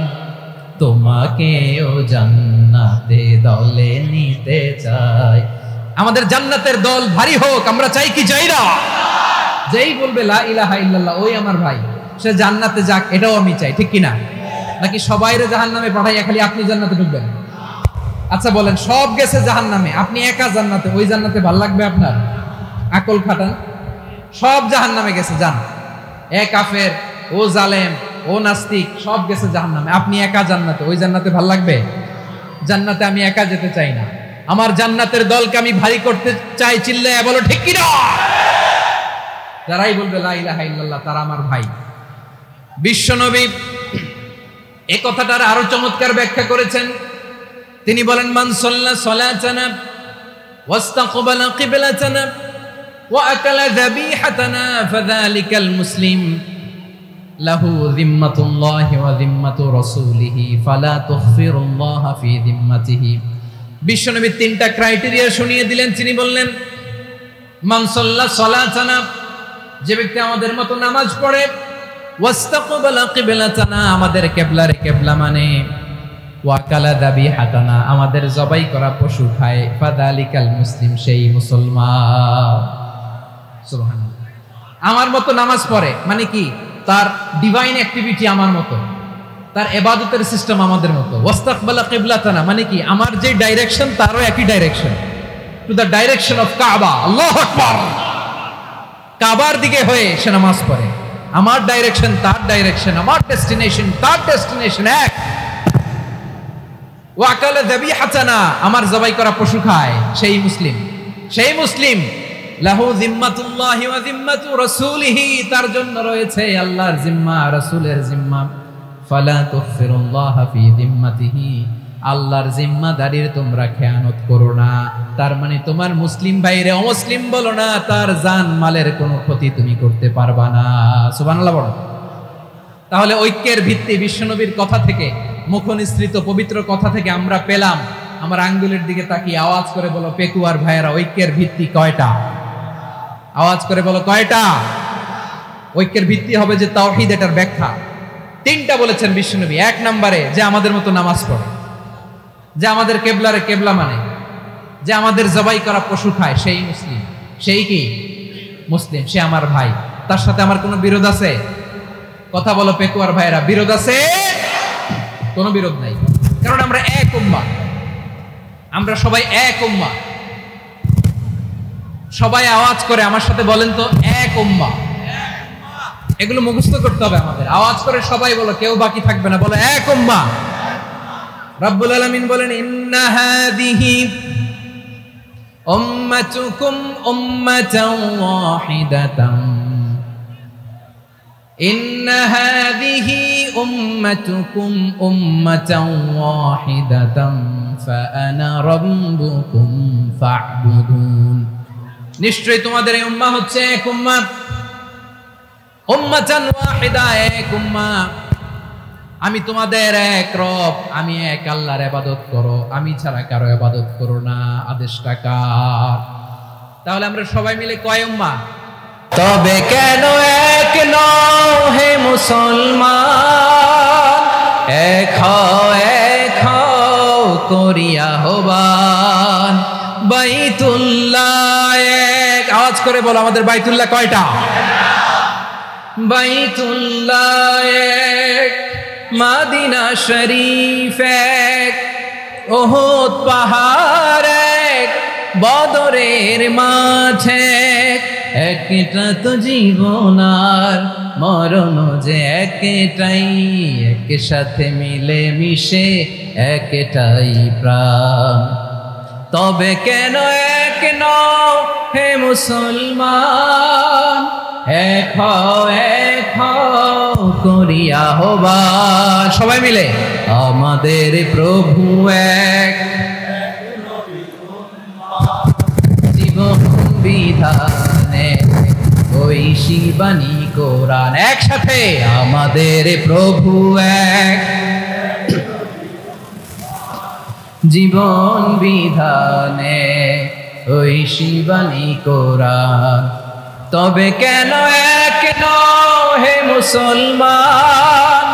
তোমাকেও জান্নাতে দলে নিতে চাই। আমাদের জান্নাতের দল ভারী হোক, আমরা চাই কি চাই না? যেই বলবে লা ইলাহা ইল্লাল্লাহ, ওই আমার ভাই, সে জান্নাতে যাক, এটাও আমি চাই, ঠিক কিনা? নাকি সবাইরে জাহান্নামে পাঠাইয়া খালি আপনি জান্নাতে ঢুকবেন? আচ্ছা বলেন, সব গেছে জাহান্নামে, আপনি একা জান্নাতে, ওই জান্নাতে ভাল লাগবে আপনার? আকল খাটান। সব জাহান্নামে গেছে, যান। এ কাফের, ও জালেম, ও নাস্তিক, সব গেছে জাহান্নামে, আপনি একা জান্নাতে, ওই জান্নাতে ভাল লাগবে? জান্নাতে আমি একা যেতে চাই না, আমার জান্নাতের দলকে আমি ভারী করতে চাই। চিল্লায়া বলো ঠিক কিনা? যারাই বলবে লা ইলাহা ইল্লাল্লাহ, তারা আমার ভাই। বিশ্বনবী এই কথাটার আরো চমৎকার ব্যাখ্যা করেছেন। তিনি বলেন, মান সাল্লা সালাতানা ওয়াস্তাকবালা কিবলাতানা ওয়া আকালা যাবিহাতানা ফাযালিকাল মুসলিম লাহু যিম্মাতুল্লাহি ওয়া যিম্মাতু রাসূলিহি ফালা তুখফিরুল্লাহা ফি যিম্মাতিহি। বিশ্বনবী তিনটা ক্রাইটেরিয়া শুনিয়ে দিলেন। তিনি বললেন, মান সাল্লা সালাতানা, যে ব্যক্তি আমাদের মতো নামাজ পড়ে, ওয়াস্তাকবালা কিবলাতানা, আমাদের কিবলারে কিবলা মানে, ওয়া কালা যাবিহাতানা, আমাদের জবাই করা পশু খায়, ফাযালিকাল মুসলিম, সেই মুসলমান। সুবহানাল্লাহ। আমার মতো নামাজ পড়ে মানে কি? তার ডিভাইন অ্যাক্টিভিটি আমার মতো, তার ইবাদতের সিস্টেম আমাদের মতো। ওয়াস্তাকবালা কিবলাতানা মানে কি? আমার যে ডাইরেকশন তারও একই direction, to the direction of কাবা। আল্লাহু আকবার। কাবার দিকে হয়ে সে নামাজ পড়ে। আমার ডাইরেকশন তার ডাইরেকশন, আমার ডেস্টিনেশন তার ডেস্টিনেশন এক। ওয়া আকালা যাবিহাতানা, আমার জবাই করা পশু খায়, সেই মুসলিম। সেই মুসলিম। লাহু যিম্মাতুল্লাহি ওয়া যিম্মাতু রাসূলিহি, তার জন্য রয়েছে আল্লাহর জিম্মা, রাসূলের জিম্মা। ফালা তুখফিরুল্লাহা ফি যিম্মাতিহি, আল্লাহর জিম্মাদারির তোমরা খেয়ানত করো না। তার মানে তোমার মুসলিম ভাইরে অমুসলিম বলো না, তার জান মালের কোনো ক্ষতি তুমি করতে পারবা না। সুবহানাল্লাহ বলো। তাহলে ঐক্যের ভিত্তি বিশ্বনবীর কথা থেকে, মুখনিসৃত পবিত্র কথা থেকে আমরা পেলাম। আমার আঙ্গুলের দিকে তাকিয়ে আওয়াজ করে বলো, পেকুয়ার ভাইয়েরা, ঐক্যের ভিত্তি কয়টা? আওয়াজ করে বলো কয়টা? ঐক্যের ভিত্তি হবে যে তাওহীদ, এটার ব্যাখ্যা তিনটা বলেছেন বিশ্বনবী। এক নম্বরে, যে আমাদের মতো নামাজ পড়ে, যে আমাদের কেবলারে কেবলা মানে, যে আমাদের জবাই করা পশু খায়, সেই মুসলিম। সেই কি? মুসলিম। সে আমার ভাই। তার সাথে আমার কোনো বিরোধ আছে? কথা বলো পেকুয়ার ভাইরা, বিরোধ আছে? কোনো বিরোধ নাই, কারণ আমরা এক উম্মাহ, আমরা সবাই এক উম্মাহ। সবাই আওয়াজ করে আমার সাথে বলেন তো, এক উম্মাহ। এগুলো মুখস্থ করতে হবে আমাদের। আওয়াজ করে সবাই বলো, কেউ বাকি থাকবে না, বলো এক উম্মাহ। রব্বুল আলামিন বলেন, ইন্না হাদিহি উম্মাতুকুম উম্মাতান ওয়াহিদাতান, ইন্না হাদিহি উম্মাতুকুম উম্মাতান ওয়াহিদাতান ফাআনা রাব্বুকুম ফা'বুদুন। নিশ্চয়ই তোমাদের এই উম্মাহ হচ্ছে এক উম্মাহ, উম্মাতান ওয়াহিদা, এক উম্মাহ। আমি তোমাদের এক রব, আমি এক আল্লাহর ইবাদত করো, আমি ছাড়া কারো ইবাদত করো না। আদেশটা কার? তাহলে আমরা সবাই মিলে কয় উম্মাহ? তবে কেন এক নও হে মুসলমান, এক হও করিয়া হবান। বাইতুল্লাহ এক, আওয়াজ করে বলো, আমাদের বাইতুল্লাহ কয়টা? বাইতুল্লাহ এক, মাদিনা শরীফ এক, ওহদ পাহাড় এক, বদরের মাঠ এক। একটা তো জীবন আর মরণ যে একটাই, এক সাথে মিলে মিশে একটাই প্রাণ। তবে কেন এক নও হে মুসলমান, এক হও করিয়া হবান। সবাই মিলে, আমাদের প্রভু এক, জীবন বিধানে ওই শিবানী কোরআন। একসাথে, আমাদের প্রভু এক, জীবন বিধানে ওই শিবানী কোরআন। তবে কেন এক নও হে মুসলমান,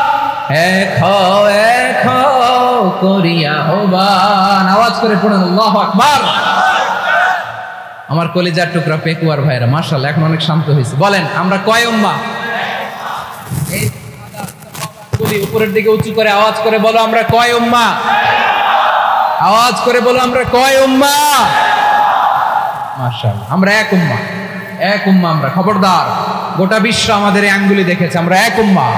এক হও করিয়া হবান। আওয়াজ করে পড়ুন আল্লাহু আকবার। আমার কলিজার টুকরা পেকুয়ার ভাইরা মাশাআল্লাহ এখন অনেক শান্ত হয়েছে। বলেন আমরা কয় উম্মাহ? উপরের দিকে উঁচু করে আওয়াজ করে বলো, আমরা কয় উম্মাহ? আওয়াজ করে বলো, আমরা কয় উম্মাহ? মাশাআল্লাহ, আমরা এক উম্মাহ, এক উম্মাহ আমরা। খবরদার, গোটা বিশ্ব আমাদের এই আঙ্গুলি দেখেছে, আমরা এক উম্মাহ।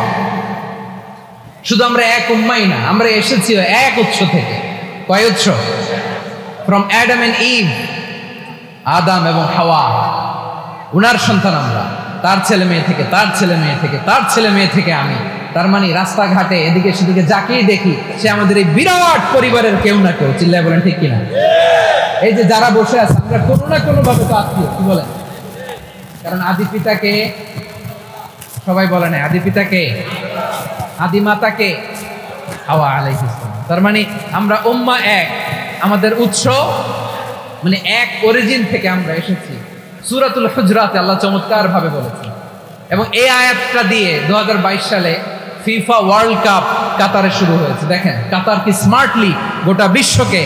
শুধু আমরা এক উম্মাহই না, আমরা এসেছি এক উৎস থেকে। কয় উৎস? ফ্রম অ্যাডাম এন্ড ইভ, আদম এবং হাওয়া, উনার সন্তান আমরা। তার ছেলে মেয়ে থেকে, তার ছেলে মেয়ে থেকে, তার ছেলে মেয়ে থেকে আমি। তার মানে রাস্তাঘাটে এদিকে সেদিকে যাকেই দেখি সে আমাদের এই বিরাট পরিবারের কেউ না কেউ। চিল্লায় বলেন ঠিক কিনা? এই যে যারা বসে আছে, আমরা কোনো না কোনো ভাবে তো আত্মীয়। কি বলেন? কারণ আদি পিতাকে সবাই বলে না, আদি পিতাকে, আদি মাতাকে হাওয়া আলাইহিস সালাম। তার মানে আমরা উম্মাহ এক, আমাদের উৎস মানে এক অরিজিন থেকে আমরা এসেছি। সূরাতুল হুজরাতে আল্লাহ চমৎকার ভাবে বলেছেন। এবং এই আয়াতটা দিয়ে 2022 সালে ফিফা ওয়ার্ল্ড কাপ কাতারে শুরু হয়েছে। দেখেন কাতার কি স্মার্টলি গোটা বিশ্বকে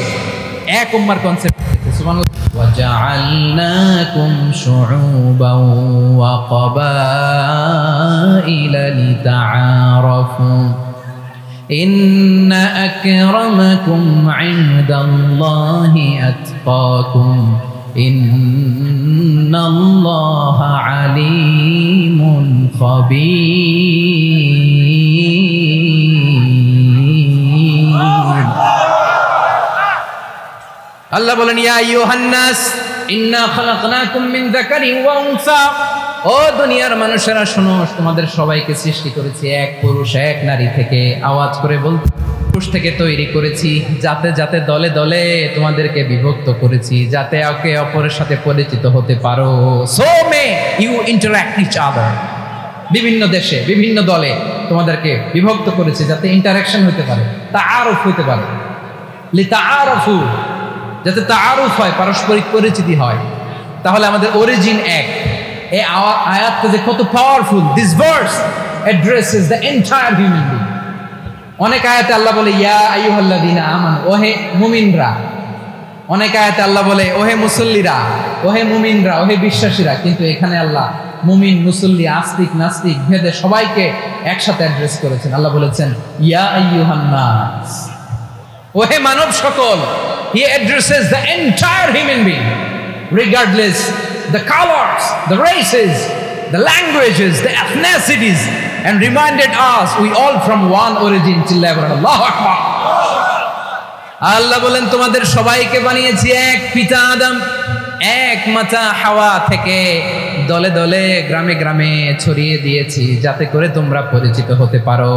এক উম্মার কনসেপ্ট দিয়েছে। সুবহানাল্লাহ। ওয়াজআলনাকুম শুউবান ওয়া ক্বাবাইলা লিতাআরাফু ইন্না আকরামাকুম ইনদাল্লাহি আতকাকুম ইন্নাল্লাহা আলিমুন খাবীর। আল্লাহ বলেন, ইয়া আইয়ুহান নাস ইন্না খালাকনাকুম মিন যাকারিন ওয়া উনসা। ও দুনিয়ার মানুষেরা শোনো, তোমাদের সবাইকে সৃষ্টি করেছি এক পুরুষ এক নারী থেকে। আওয়াজ করে বলতে, পুরুষ থেকে তৈরি করেছি, যাতে যাতে দলে দলে তোমাদেরকে বিভক্ত করেছি, যাতে একে অপরের সাথে পরিচিত হতে পারো। So may you interact each other. বিভিন্ন দেশে বিভিন্ন দলে তোমাদেরকে বিভক্ত করেছি যাতে ইন্টারঅ্যাকশন হতে পারে, তাআরুফ হতে পারে। লিতাআরাফু, যাতে তাআরুফ হয়, পারস্পরিক পরিচিতি হয়। তাহলে আমাদের অরিজিন এক। এই আয়াতটা যে কত powerful. This verse addresses the entire human being. অনেক আয়াতে আল্লাহ বলে ইয়া আইয়ুহাল্লাযীনা আমানু, ওহে মুমিনরা। অনেক আয়াতে আল্লাহ বলে ওহে মুসল্লিরা, ওহে মুমিনরা, ওহে বিশ্বাসীরা। কিন্তু এখানে আল্লাহ মুমিন, মুসল্লি, আস্তিক, নাস্তিক ভেদে সবাইকে একসাথে অ্যাড্রেস করেছেন। আল্লাহ বলেছেন ইয়া আইয়ুহান নাস, ওহে মানব সকল। He addresses the entire human being regardless the colors, the races, the languages, the ethnicities, and reminded us we all from one origin. Allahu Akbar. আল্লাহ বলেন তোমাদের সবাইকে বানিয়েছি এক পিতা আদম, এক মাতা হাওয়া থেকে, দলে দলে গ্রামে গ্রামে ছড়িয়ে দিয়েছি যাতে করে তোমরা পরিচিত হতে পারো।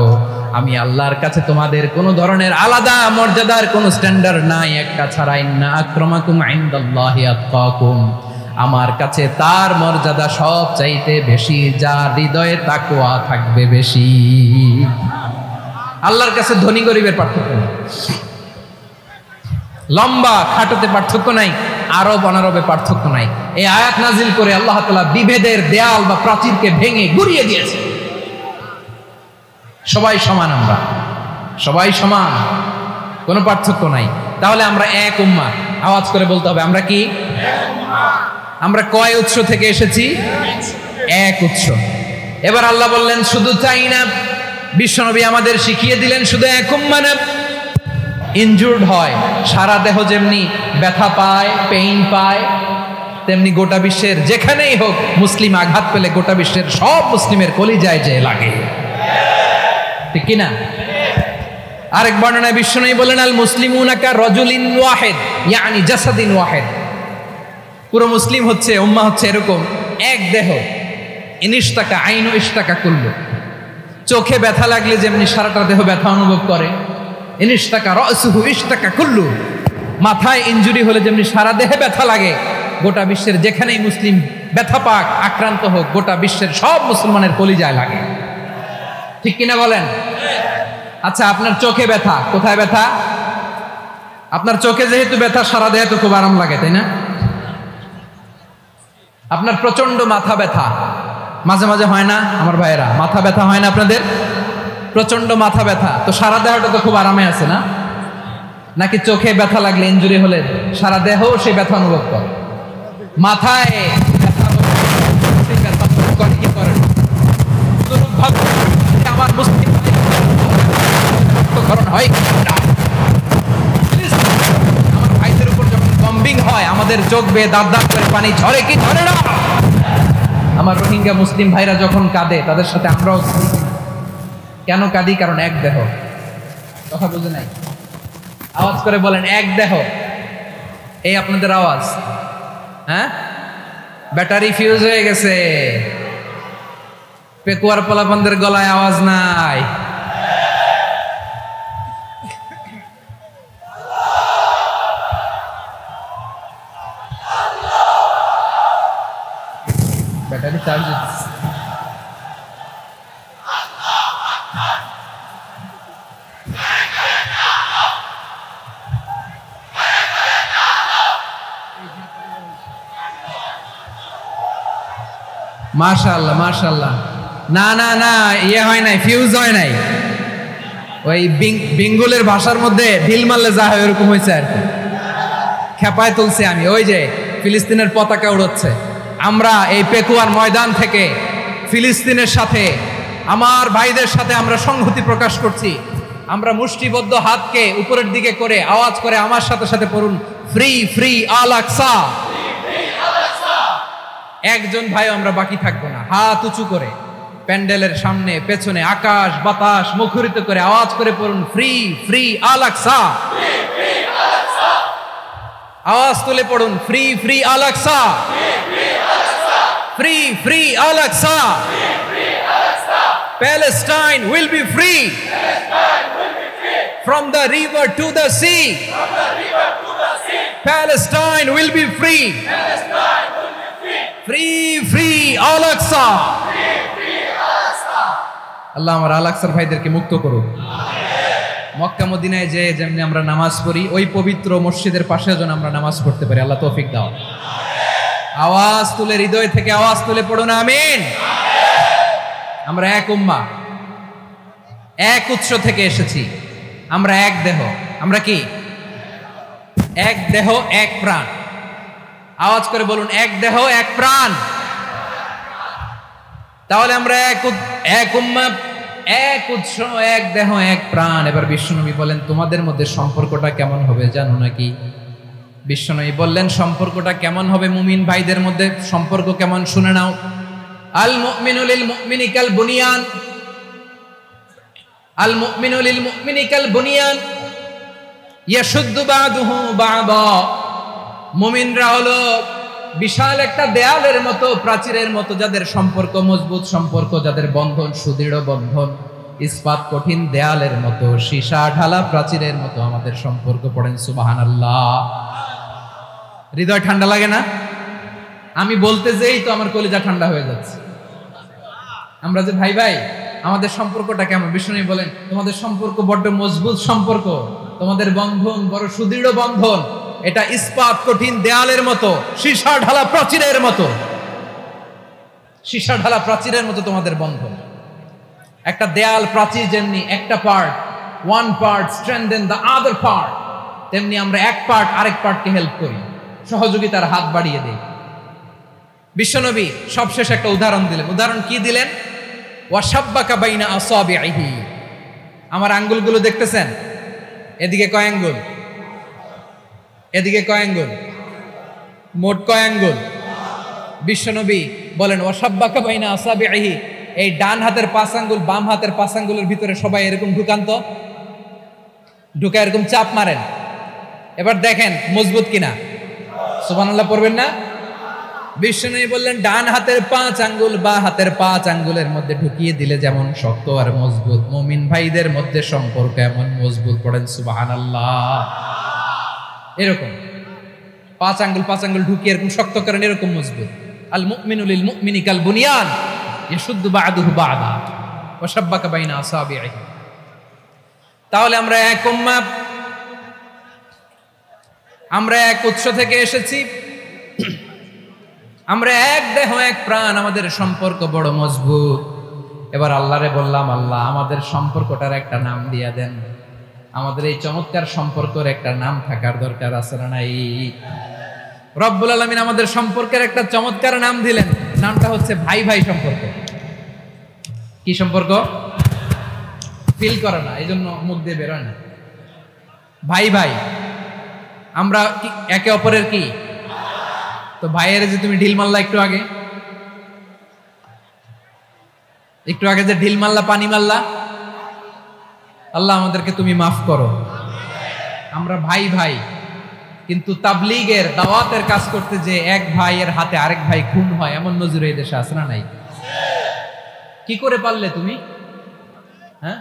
আমি আল্লাহর কাছে তোমাদের কোনো ধরনের আলাদা মর্যাদার কোনো স্ট্যান্ডার্ড নাই একটা ছাড়া। ইন্না আক্রামাকুম ইনদাল্লাহি আতকাকুম, আমার কাছে তার মর্যাদা সব চাইতে বেশি যার হৃদয়ে তাকওয়া থাকবে বেশি। আল্লাহর কাছে ধনী গরিবের পার্থক্য নেই, লম্বা খাটোতে পার্থক্য নাই, আরব অনারবে পার্থক্য নাই। এই আয়াত নাজিল করে আল্লাহ তাআলা বিভেদের দেয়াল বা প্রাচীরকে ভেঙে গুড়িয়ে দিয়েছে। সবাই সমান, আমরা সবাই সমান, কোনো পার্থক্য নাই। তাহলে আমরা এক উম্মাহ, আওয়াজ করে বলতে হবে আমরা কি? আমরা কয় উৎস থেকে এসেছি? এক উৎস। এবার আল্লাহ বললেন শুধু তাই না, বিশ্বনবী আমাদের শিখিয়ে দিলেন শুধু এক উম্মাহ না, ইনজুর্ড হয়, সারা দেহ যেমনি ব্যথা পায়, পেইন পায়, তেমনি গোটা বিশ্বের যেখানেই হোক মুসলিম আঘাত পেলে গোটা বিশ্বের সব মুসলিমের কলিজায় যে লাগে, ঠিক কিনা? আরেক বর্ণনায় বিশ্বনবী বলেন আল মুসলিমুনা কা রাজুলিন ওয়াহিদ ইয়ানি জাসাদিন ওয়াহিদ, পুরো মুসলিম হচ্ছে, উম্মাহ হচ্ছে এরকম এক দেহ। ইনিশতাকা আইনু ইশতাকা কুল্লু, চোখে ব্যথা লাগলে যেমনি সারাটা দেহ ব্যথা অনুভব করে, ইনিশতাকা রাসুহু ইশতাকা কুল্লু, মাথায় ইনজুরি হলে যেমনি সারা দেহে ব্যথা লাগে, গোটা বিশ্বের যেখানেই মুসলিম ব্যথা পাক, আক্রান্ত হোক, গোটা বিশ্বের সব মুসলমানের কলিজায় লাগে, ঠিক কিনা বলেন? আচ্ছা, আপনার চোখে ব্যথা, কোথায় ব্যথা? আপনার চোখে যেহেতু ব্যথা, সারা দেহে তো খুব আরাম লাগে, তাই না? আপনার প্রচন্ড মাথা ব্যথা মাঝে মাঝে হয় না আমার ভাইয়েরা? মাথা ব্যথা হয় না আপনাদের? প্রচন্ড মাথা ব্যথা, তো সারা দেহটা তো খুব আরামে আছে না? নাকি চোখে ব্যথা লাগলে, ইনজুরি হলে সারা দেহ সেই ব্যথা অনুভব করে? মাথায় ব্যথা সেই ব্যথা অনুভব করে কি করে? আমার মুসলিম রক্তক্ষরণ হয় না, আমার ভাইদের উপর যখন বম্বিং হয় আমাদের চোখ বেয়ে দাঁত দাঁত করে পানি ঝরে কি ঝরে না? আমার রোহিঙ্গা মুসলিম ভাইরা যখন কাঁদে তাদের সাথে আমরাও কেন কাঁদি? কারণ এক দেহ। কথা বুঝে নাই? আওয়াজ করে বলেন এক দেহ। এই আপনাদের আওয়াজ, হ্যাঁ? ব্যাটারি ফিউজ হয়ে গেছে, পেকুয়ার পোলাপানদের গলায় আওয়াজ নাই। ব্যাটারি চার্জ হচ্ছে। মাশাআল্লাহ মাশাআল্লাহ। না না না, ইয়ে হয় নাই, ফিউজ হয় নাই, ওই বেঙ্গলের ভাষার মধ্যে ঢিল মারলে যা হয় ওরকম হয়েছে আর কি। খেপায় তুলছি আমি, ওই যে ফিলিস্তিনের পতাকা উড়াচ্ছে। আমরা এই পেকুয়ার ময়দান থেকে ফিলিস্তিনের সাথে, আমার ভাইদের সাথে আমরা সংহতি প্রকাশ করছি। আমরা মুষ্টিবদ্ধ হাতকে উপরের দিকে করে আওয়াজ করে আমার সাথে সাথে পড়ুন, ফ্রি ফ্রি আল আকসা। একজন ভাই আমরা বাকি থাকবো না, হাত উঁচু করে প্যান্ডেলের সামনে পেছনে আকাশ বাতাস মুখরিত করে আওয়াজ করে পড়ুন, ফ্রি ফ্রি আল আকসা। আওয়াজ তুলে পড়ুন, free free Al Aqsa, free free Al Aqsa. Palestine will be free from the river to the sea. Palestine will be free. Free free Al Aqsa. আল্লাহ আমার আল আকসার ভাইদেরকে মুক্ত করুক। মক্কা মদিনায় যে যেমনি আমরা নামাজ পড়ি, ওই পবিত্র মসজিদের পাশে যেন আমরা নামাজ পড়তে পারি, আল্লাহ তৌফিক দাও। আওয়াজ তুলে, হৃদয় থেকে আওয়াজ তুলে পড়ুন আমিন। আমরা এক উম্মাহ, এক উৎস থেকে এসেছি, আমরা এক দেহ। আমরা কি? এক দেহ এক প্রাণ। আওয়াজ করে বলুন, এক দেহ এক প্রাণ। তাহলে আমরা এক উম্মাহ, এক উৎস, এক দেহ এক প্রাণ। এবার বিশ্বনবী বলেন, তোমাদের মধ্যে সম্পর্কটা কেমন হবে জানো নাকি? বিশ্বনবী বললেন সম্পর্কটা কেমন হবে মুমিন ভাইদের মধ্যে, সম্পর্ক কেমন শুনে নাও। আল মুমিনু লিল মুমিনি কাল বুনিয়ান, আল মুমিনু লিল মুমিনি কাল বুনিয়ান ইয়াশুদ্দু বাদুহু বাদা। মুমিনরা হলো বিশাল একটা দেয়ালের মতো, প্রাচীরের মতো, যাদের সম্পর্ক মজবুত সম্পর্ক, যাদের বন্ধন সুদৃঢ় বন্ধন, ইস্পাত কঠিন দেয়ালের মতো, সীসা ঢালা প্রাচীরের মতো আমাদের সম্পর্ক। পড়েন সুবহানাল্লাহ। হৃদয় ঠান্ডা লাগে না? আমি বলতে যেই তো আমার কলিজা ঠান্ডা হয়ে যাচ্ছে। আমরা যে ভাই ভাই, আমাদের সম্পর্কটা কেমন? বিষ্ণু বলেন তোমাদের সম্পর্ক বড্ড মজবুত সম্পর্ক, তোমাদের বন্ধন বড় সুদৃঢ় বন্ধন, এটা ইস্পাত কঠিন দেয়ালের মতো, সীসা ঢালা প্রাচীরের মতো, সীসা ঢালা প্রাচীরের মতো তোমাদের বন্ধন। একটা দেয়াল প্রাচীর যেমনি একটা part, one part strengthen the other part, তেমনি আমরা এক পার্ট আরেক পার্টকে হেল্প করি, সহযোগিতার হাত বাড়িয়ে দেই। বিশ্বনবী সবশেষ একটা উদাহরণ দিলেন। উদাহরণ কি দিলেন? ওয়াশাব্বাকা বাইনা আসাবিহি। আমার আঙ্গুলগুলো দেখতেছেন? এদিকে কয় আঙ্গুল? এদিকে কয় আঙ্গুল? মোট কয় আঙ্গুল? বিশ্বনবী বলেন ওয়াশাব্বাকা বাইনা আসাবিহি, এই ডান হাতের 5 আঙ্গুল বাম হাতের 5 আঙ্গুলের ভিতরে সবাই এরকম ঢুকান তো, ঢুকা এরকম চাপ মারেন। এবার দেখেন মজবুত কিনা। সুবহানাল্লাহ পড়বেন না? বিশ্বনবী বললেন ডান হাতের 5 আঙ্গুল বা হাতের 5 আঙ্গুলের মধ্যে ঢুকিয়ে দিলে যেমন শক্ত আর মজবুত, মুমিন ভাইদের মধ্যে সম্পর্ক এমন মজবুত। পড়েন সুবহানাল্লাহ। এরকম 5 আঙ্গুল ঢুকিয়ে এরকম শক্ত করেন, এরকম মজবুত। আল মুমিনু লিল মুমিনি কাল বুনিয়ান ইয়াশুদ্দু বাদুহু বাদা ওয়া শাব্বাকা বাইনা আসাবিহি। তাহলে আমরা এক উম্মাহ, আমরা এক উৎস থেকে এসেছি, আমরা এক দেহ এক প্রাণ, আমাদের সম্পর্ক বড় মজবুত। এবার আল্লাহরে বললাম, আল্লাহ আমাদের সম্পর্কটার একটা নাম দিয়া দেন। আমাদের এই চমৎকার সম্পর্কের একটা নাম থাকার দরকার আছে না নাই? রব্বুল আলামিন আমাদের সম্পর্কের একটা চমৎকার নাম দিলেন, নামটা হচ্ছে ভাই ভাই সম্পর্ক। কি সম্পর্ক? ফিল করে না, এই জন্য মুখ দিয়ে বেরোয় না। ভাই ভাই, আমরা একে অপরের কি? তো ভাইয়ের যে তুমি ঢিল মারলা একটু আগে, যে ঢিল মারলা, পানি মারলা, আল্লাহ আমাদেরকে তুমি মাফ করো। আমরা ভাই ভাই, কিন্তু তাবলীগের দাওয়াতের কাজ করতে যে এক ভাইয়ের হাতে আরেক ভাই খুন হয়, এমন নজির এই দেশে আছে না নাই? কি করে পারলে তুমি? হ্যাঁ,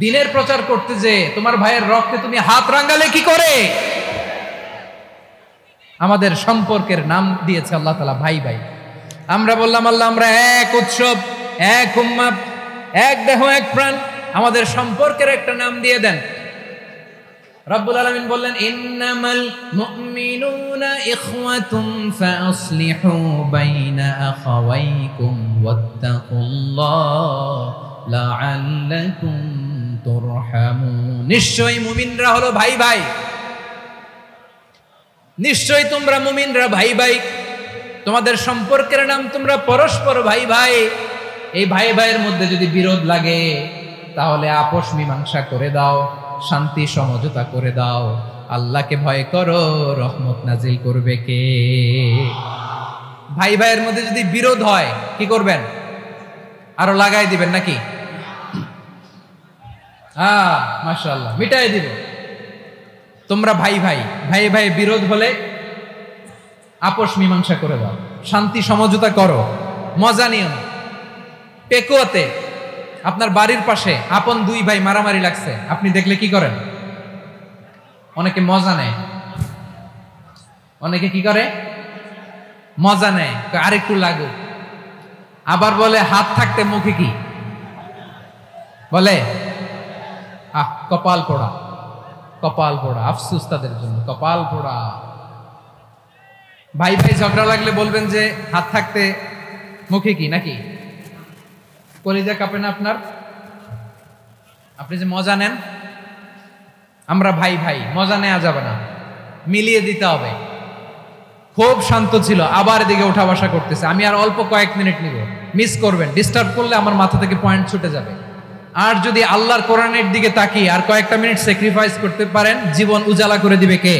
দিনের প্রচার করতে যে তোমার ভাইয়ের রক্তে তুমি হাত রাঙালে কি করে? আমাদের সম্পর্কের নাম দিয়েছে আল্লাহ তাআলা ভাই ভাই। আমরা বললাম আল্লাহ আমরা এক উৎসব, এক উম্মাহ, এক দেহ এক প্রাণ, আমাদের সম্পর্কের একটা নাম দিয়ে দেন। রব্বুল আলামিন বললেন ইন্নামাল মুমিনুনা ইখওয়াতুন ফাসলিহু বাইনা আখাওয়াইকুম ওয়াত্তাকুল্লাহ লাআল্লাকুম তুরহামুন। নিশ্চয়ই মুমিনরা হলো ভাই ভাই, নিশ্চয়ই তোমরা মুমিনরা ভাই ভাই, তোমাদের সম্পর্কের নাম তোমরা পরস্পর ভাই ভাই। এই ভাই ভাইয়ের মধ্যে যদি বিরোধ লাগে তাহলে আপোষ মীমাংসা করে দাও, শান্তি সমঝোতা করে দাও। আল্লাহকে ভয় করো, রহমত নাজিল করবে কে? ভাই ভাইয়ের মধ্যে যদি বিরোধ হয় কি করবেন? আরো লাগাই দিবেন নাকি? মাশাআল্লাহ, মিটাই দিব। তোমরা ভাই ভাই, ভাই ভাই বিরোধ হলে আপোষ মীমাংসা করে দাও, শান্তি সমঝোতা করো, মজা নিও না। পেকুয়াতে আপনার বাড়ির পাশে আপন 2 ভাই মারামারি লাগছে, আপনি দেখলে কি করেন? অনেকে মজা নেয়। অনেকে কি করে? মজা নেয়, আরেকটু লাগুক। আবার বলে হাত থাকতে মুখে কি বলে? কপাল পোড়া, কপাল পোড়া। আফসোস তাদের জন্য, কপাল পোড়া। ভাই ভাই ঝগড়া লাগলে বলবেন যে হাত থাকতে মুখে কি, নাকি? কলিজা কাঁপে না আপনার? আপনি যে মজা নেন। আমরা ভাই ভাই, মজা নেওয়া যাবে না, মিলিয়ে দিতে হবে। খুব শান্ত ছিল, আবার এদিকে উঠা বসা করতেছে। আমি আর অল্প কয়েক মিনিট নিব, মিস করবেন। ডিস্টার্ব করলে আমার মাথা থেকে পয়েন্ট ছুটে যাবে। আর যদি আল্লাহর কোরআনের দিকে তাকিয়ে আর কয়েকটা মিনিট স্যাক্রিফাইস করতে পারেন, জীবন উজালা করে দিবে কে?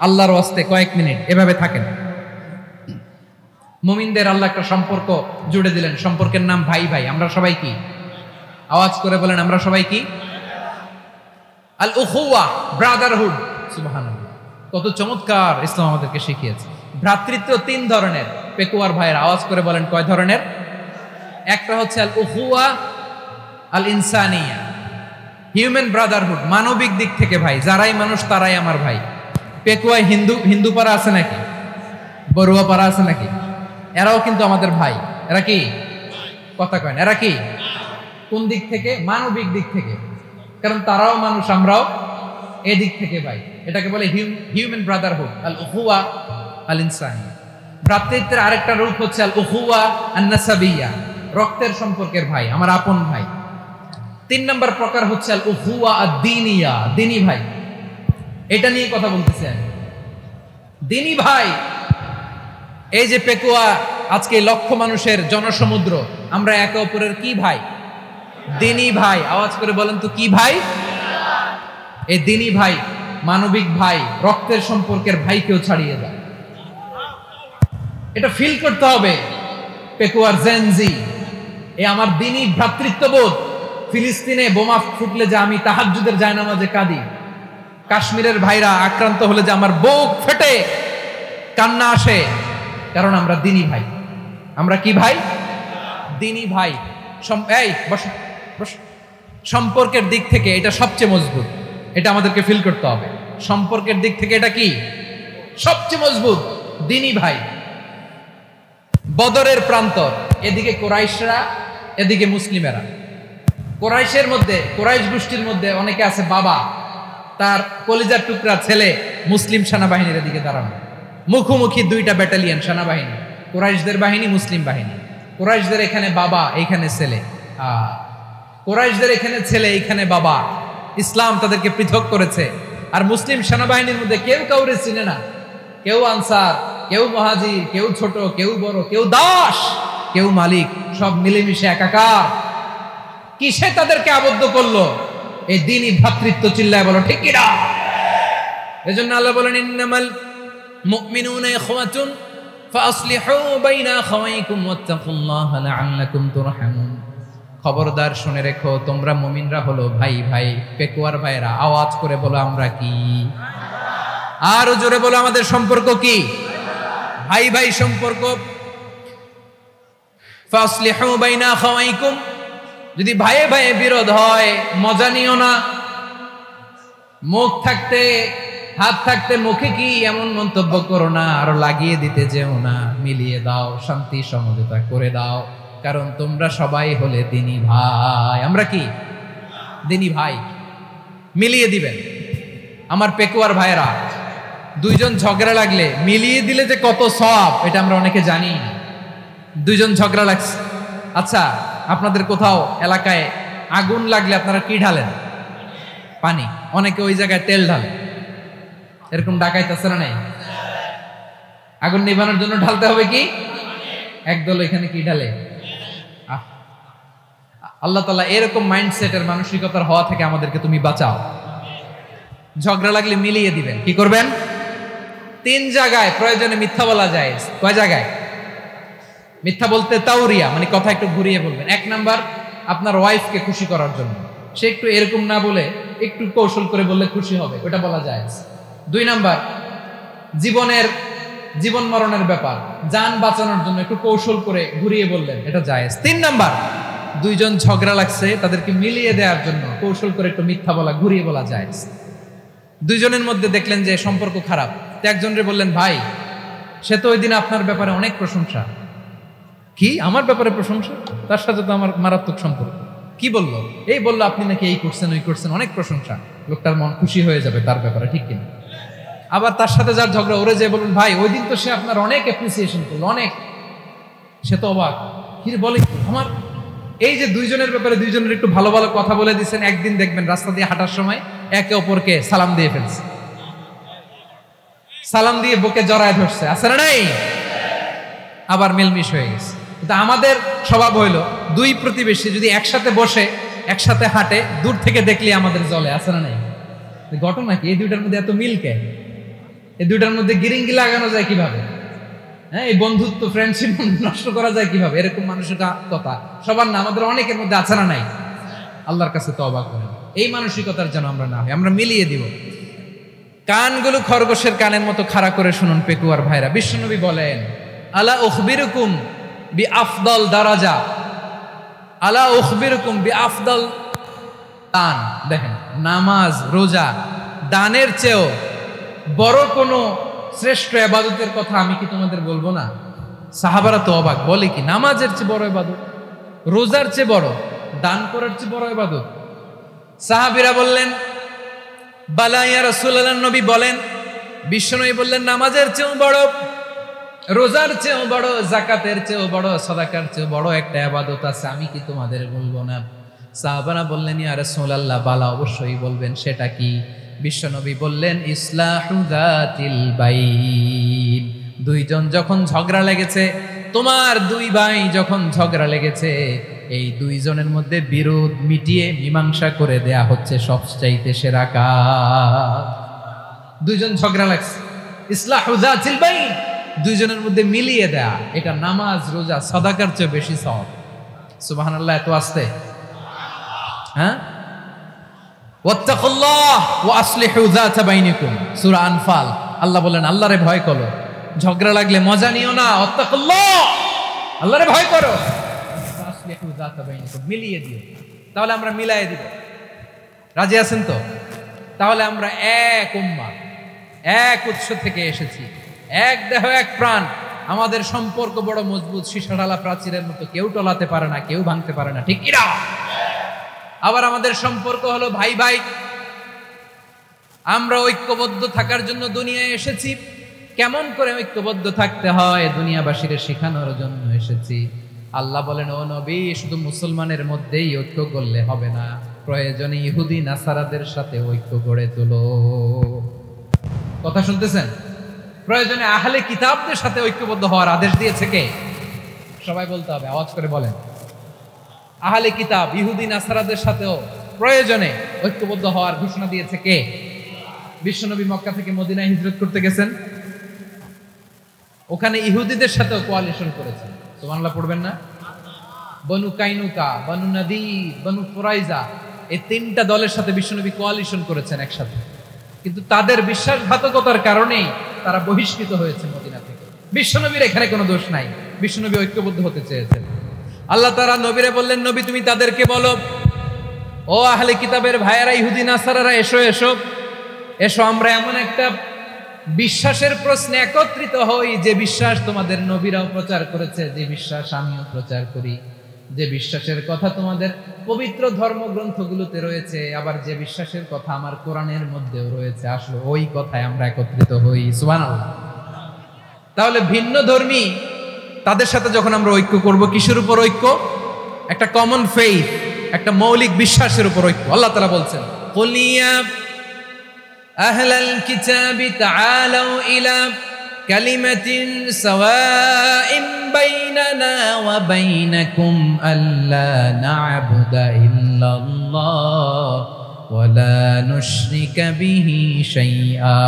আল্লাহর ওয়াস্তে কয়েক মিনিট এভাবে থাকেন। মুমিনদের আল্লাহ একটা সম্পর্ক জুড়ে দিলেন, সম্পর্কের নাম ভাই ভাই। আমরা সবাই কি? আওয়াজ করে বলেন, আমরা সবাই কি? আল উখুয়া, ব্রাদারহুড। সুবহানাল্লাহ, কত চমৎকার ইসলাম আমাদেরকে শিখিয়েছে। ভ্রাতৃত্ব 3 ধরনের। পেকুয়ার ভাইয়ের আওয়াজ করে বলেন, কয় ধরনের? একটা হচ্ছে আল উখুয়া আল ইনসানিয়া, হিউম্যান ব্রাদারহুড, মানবিক দিক থেকে ভাই, যারাই মানুষ তারাই আমার ভাই। পেকুয়ায় হিন্দু পাড়া আছে নাকি? বড়ুয়া পাড়া আছে নাকি? এরাও কিন্তু আমাদের ভাই। এরা কি? কথা কয় না, এরা কি? কোন দিক থেকে? মানবিক দিক থেকে, কারণ তারাও মানুষ, আমরাও এদিক থেকে ভাই। এটাকে বলে হিউম্যান ব্রাদারহুড, আল উখুয়া আল ইনসানিয়া। ভ্রাতৃত্বের আরেকটা রূপ হচ্ছে আল উখুয়া আন নাসাবিয়া, রক্তের সম্পর্কের ভাই, আমার আপন ভাই। 3 নম্বর প্রকার হচ্ছে আল উখুয়া আদ-দীনিয়া, দিনী ভাই। এটা নিয়ে কথা বলতেছি আমি। দিনী ভাই, এই যে পেকুয়া আজকে লক্ষ মানুষের জনসমুদ্র, আমরা একে অপরের কি ভাই? দিনী ভাই। আওয়াজ করে বলেন তো কি ভাই? এই দিনী ভাই, মানবিক ভাই, রক্তের সম্পর্কের ভাইকেও ছাড়িয়ে যায়। এটা ফিল করতে হবে। পেকুয়ার জেনজি, এ আমার দিনী ভ্রাতৃত্ববোধ। ফিলিস্তিনে বোমা ফুটলে যে আমি তাহাজ্জুদের জায়নামাজে কাঁদি, কাশ্মীরের ভাইরা আক্রান্ত হলে যে আমার বুক ফেটে কান্না আসে, কারণ আমরা দিনী ভাই। আমরা কি ভাই? দিনী ভাই। এই বসো বসো। সম্পর্কের দিক থেকে এটা সবচেয়ে মজবুত, এটা আমাদেরকে ফিল করতে হবে। সম্পর্কের দিক থেকে এটা কি? সবচেয়ে মজবুত, দিনী ভাই। বদরের প্রান্তর, এদিকে কোরাইশরা, এদিকে মুসলিমেরা। কোরাইশের মধ্যে, কোরাইশ গোষ্ঠীর মধ্যে অনেকে আছে বাবা, তার কলিজার টুকরা ছেলে মুসলিম সেনাবাহিনীর দিকে দাঁড়ানো, মুখোমুখি 2টা ব্যাটালিয়ন সেনাবাহিনী, কোরাইশদের বাহিনী, মুসলিম বাহিনী। কোরাইশদের এখানে বাবা, এইখানে ছেলে। কোরাইশদের এখানে ছেলে, এইখানে বাবা। ইসলাম তাদেরকে পৃথক করেছে। আর মুসলিম সেনাবাহিনীর মধ্যে কেউ কাউরে চিনে না, কেউ আনসার, কেউ মুহাজির, কেউ ছোট, কেউ বড়, কেউ দাস, কেউ মালিক, সব মিলেমিশে একাকার। কিসে তাদেরকে আবদ্ধ করলো? এই দ্বীনি ভ্রাতৃত্ব। চিল্লায় বলো ঠিক কিনা? এজন্য আল্লাহ বলেন, ইন্নামাল মুমিনুনা ইখওয়াতুন ফাসলিহু বাইনা আখাওয়াইকুম ওয়াত্তাকুল্লাহা লাআল্লাকুম তুরহামুন। খবরদার শুনে রেখো, তোমরা মুমিনরা হলো ভাই ভাই। পেকুয়ার ভাইরা আওয়াজ করে বলো, আমরা কি? আরো জোরে বলো, আমাদের সম্পর্ক কি? ভাই ভাই সম্পর্ক। ফাসলিহু বাইনা আখাওয়াইকুম, যদি ভাইয়ে ভাইয়ে বিরোধ হয় মজা নিও না। মুখ থাকতে, হাত থাকতে মুখে কি এমন মন্তব্য করো না, আরো লাগিয়ে দিতে যেও না। মিলিয়ে দাও, শান্তি সমঝোতা করে দাও, কারণ তোমরা সবাই হলে দিনী ভাই। আমরা কি? দিনী ভাই। মিলিয়ে দিবেন। আমার পেকুয়ার ভাইয়েরা, 2 জন ঝগড়া লাগলে মিলিয়ে দিলে যে কত সওয়াব, এটা আমরা অনেকে জানি না। 2 জন ঝগড়া লাগছে, আচ্ছা আপনাদের কোথাও এলাকায় আগুন লাগলে আপনারা কি ঢালেন? পানি। অনেকে ওই জায়গায় তেল ঢালে। এরকম ডাকাইতে আছে না নাই? আগুন নিভানোর জন্য ঢালতে হবে কি? একদল এখানে কি ঢালে? আল্লাহ তাআলা এরকম মাইন্ডসেটের, মানসিকতার হওয়া থেকে আমাদেরকে তুমি বাঁচাও। ঝগড়া লাগলে মিলিয়ে দিবেন। কি করবেন? 3 জায়গায় প্রয়োজনে মিথ্যা বলা যায়। কয় জায়গায় মিথ্যা বলতে? তাওরিয়া, মানে কথা একটু ঘুরিয়ে বলবেন। 1 নাম্বার, আপনার ওয়াইফকে খুশি করার জন্য, সে একটু এরকম না বলে একটু কৌশল করে বললে খুশি হবে, ওটা বলা যায়। 2 নাম্বার, জীবন মরণের ব্যাপার, জান বাঁচানোর জন্য একটু কৌশল করে ঘুরিয়ে বললেন, এটা জায়েজ। 3 নাম্বার, 2 জন ঝগড়া লাগছে, তাদেরকে মিলিয়ে দেওয়ার জন্য কৌশল করে একটু মিথ্যা বলা, ঘুরিয়ে বলা জায়েজ। 2 জনের মধ্যে দেখলেন যে সম্পর্ক খারাপ, তো একজনরে বললেন, ভাই সে তো ওই দিন আপনার ব্যাপারে অনেক প্রশংসা। কি? আমার ব্যাপারে প্রশংসা? তার সাথে তো আমার মারাত্মক সম্পর্ক। কি বললো? এই বললো আপনি নাকি এই করছেন, ওই করছেন, অনেক প্রশংসা। লোকটার মন খুশি হয়ে যাবে তার ব্যাপারে, ঠিক কিনা? আবার তার সাথে যার ঝগড়া, ওরে যে বলুন, ভাই ওই দিন তো সে আপনার অনেক অ্যাপ্রিসিয়েশন করলো, অনেক। সে তো অবাক, কি বলে আমার। এই যে 2 জনের ব্যাপারে 2 জনের একটু ভালো ভালো কথা বলে দিচ্ছেন, একদিন দেখবেন রাস্তা দিয়ে হাঁটার সময় একে অপরকে সালাম দিয়ে ফেলছে, সালাম দিয়ে বুকে জড়ায় ধরছে, আছে না নাই? আবার মিলমিশ হয়ে গেছে। কিন্তু আমাদের স্বভাব হইলো, 2 প্রতিবেশী যদি একসাথে বসে একসাথে হাঁটে, দূর থেকে দেখলে আমাদের জলে, আছে না নাই? ঘটনা কি? এই 2টার মধ্যে এত মিল কে? এই দুইটার মধ্যে গিরিঙ্গি লাগানো যায় কিভাবে? হ্যাঁ, এই বন্ধুত্ব ফ্রেন্ডশিপ নষ্ট করা যায় কিভাবে? এরকম মানসিকতা সবার না, আমাদের অনেকের মধ্যে আছে না নাই? আল্লাহর কাছে তওবা করেন, এই মানসিকতার যেন আমরা না হই, আমরা মিলিয়ে দিব। কানগুলো খরগোশের কানের মতো খাড়া করে শুনুন পেকুয়ার ভাইরা। বিশ্বনবী বলেন, আলা উখবিরুকুম বি আফদল দারাজা, আলা উখবিরুকুম বি আফদল দান। দেখেন, নামাজ রোজা দানের চেয়েও বড় কোনো শ্রেষ্ঠ ইবাদতের কথা আমি কি তোমাদের বলবো না? সাহাবারা তো অবাক, বলে কি নামাজের চেয়ে বড় ইবাদত, রোজার চেয়ে বড়, দান করার চেয়ে বড় ইবাদত? সাহাবীরা বললেন, বালা ইয়া রাসূলুল্লাহ, নবী বলেন। বিশ্বনবী বললেন, নামাজের চেয়েও বড়, রোজার চেয়েও বড়, যাকাতের চেয়েও বড়, সাদাকার চেয়েও বড় একটা ইবাদত আছে, আমি কি তোমাদের বলবো না? সাহাবারা বললেন, ইয়া রাসূলুল্লাহ, বালা, অবশ্যই বলবেন, সেটা কি? বিশ্বনবী বললেন, ইসলাহু যাতিল বাইন। দুইজন যখন ঝগড়া লেগেছে, তোমার দুই ভাই যখন ঝগড়া লেগেছে, এই দুইজনের মধ্যে বিরোধ মিটিয়ে মীমাংসা করে দেয়া হচ্ছে সবচাইতে সেরা কাজ। দুইজন ঝগড়া লাগছে, ইসলাহু যাতিল বাইন, দুইজনের মধ্যে মিলিয়ে দেয়া, এটা নামাজ রোজা সাদাকার চেয়ে বেশি সওয়াব। সুবহানাল্লাহ, এত আসতে। হ্যাঁ, ওয়াত্তাকুল্লাহ ওয়া আসলিহু যাতা বাইনিকুম, সূরা আনফাল। আল্লাহ বলেন, আল্লাহরে ভয় করো, ঝগড়া লাগলে মজা নিও না, ওয়াত্তাকুল্লাহ, আল্লাহরে ভয় করো, আসলিহু যাতা বাইনিকুম, মিলিয়ে দিও। তাহলে আমরা মিলায়ে দিব, রাজি আছেন তো? তাহলে আমরা এক উম্মাহ, এক উৎস থেকে এসেছি, এক দেহ এক প্রাণ, আমাদের সম্পর্ক বড় মজবুত, সীসাঢালা প্রাচীরের মতো, কেউ টলাতে পারে না, কেউ ভাঙতে পারে না, ঠিক কিনা? আবার আমাদের সম্পর্ক হলো ভাই ভাই, আমরা ঐক্যবদ্ধ থাকার জন্য দুনিয়ায় এসেছি। কেমন করে ঐক্যবদ্ধ থাকতে হয় দুনিয়াবাসীর শেখানোর জন্য এসেছি। আল্লাহ বলেন, ও নবী, শুধু মুসলমানের মধ্যেই ঐক্য করলে হবে না, প্রয়োজনে ইহুদি নাসারাদের সাথে ঐক্য গড়ে তোলো। কথা শুনতেছেন? প্রয়োজনে আহলে কিতাবদের সাথে ঐক্যবদ্ধ হওয়ার আদেশ দিয়েছে কে? সবাই বলতে হবে, আওয়াজ করে বলেন। আহলে কিতাব ইহুদি নাসারাদের সাথেও প্রয়োজনে ঐক্যবদ্ধ হওয়ার ঘোষণা দিয়েছে কে? বিশ্বনবী মক্কা থেকে মদিনায় হিজরত করতে গেছেন, ওখানে ইহুদিদের সাথেও কোয়ালিশন করেছেন। সুবহানাল্লাহ পড়বেন না? বনু কাইনুকা, বনু নাদির, বনু কুরাইজা, এই তিনটা দলের সাথে বিশ্বনবী কোয়ালিশন করেছেন একসাথে, কিন্তু তাদের বিশ্বাসঘাতকতার কারণেই তারা বহিষ্কৃত হয়েছে মদিনা থেকে। বিশ্বনবীর এখানে কোনো দোষ নাই, বিশ্বনবী ঐক্যবদ্ধ হতে চেয়েছেন। আল্লাহ তাআলা নবীরে বললেন, নবী তুমি তাদেরকে বলো, ও আহলে কিতাবের ভাইয়েরা, ইহুদি নাসারারা, এসো এসো এসো, আমরা এমন একটা বিশ্বাসের প্রশ্নে একত্রিত হই, যে বিশ্বাস তোমাদের নবীরাও প্রচার করেছে, যে বিশ্বাস আমিও প্রচার করি, যে বিশ্বাসের কথা তোমাদের পবিত্র ধর্মগ্রন্থগুলোতে রয়েছে, আবার যে বিশ্বাসের কথা আমার কোরআনের মধ্যেও রয়েছে, আসলে ওই কথায় আমরা একত্রিত হই। সুবহানাল্লাহ। তাহলে ভিন্ন ধর্মী তাদের সাথে যখন আমরা ঐক্য করব, কিসের উপর ঐক্য? একটা কমন ফেইথ, একটা মৌলিক বিশ্বাসের উপর ঐক্য। আল্লাহ তাআলা বলছেন, কুল ইয়া আহলাল কিতাবি তাআলাউ ইলা কালিমাতিন সাওয়াইন বাইনানা ওয়া বাইনাকুম আল্লা না'বুদা ইল্লাল্লাহ ওয়া লা নুশরিকা বিহি শাইআ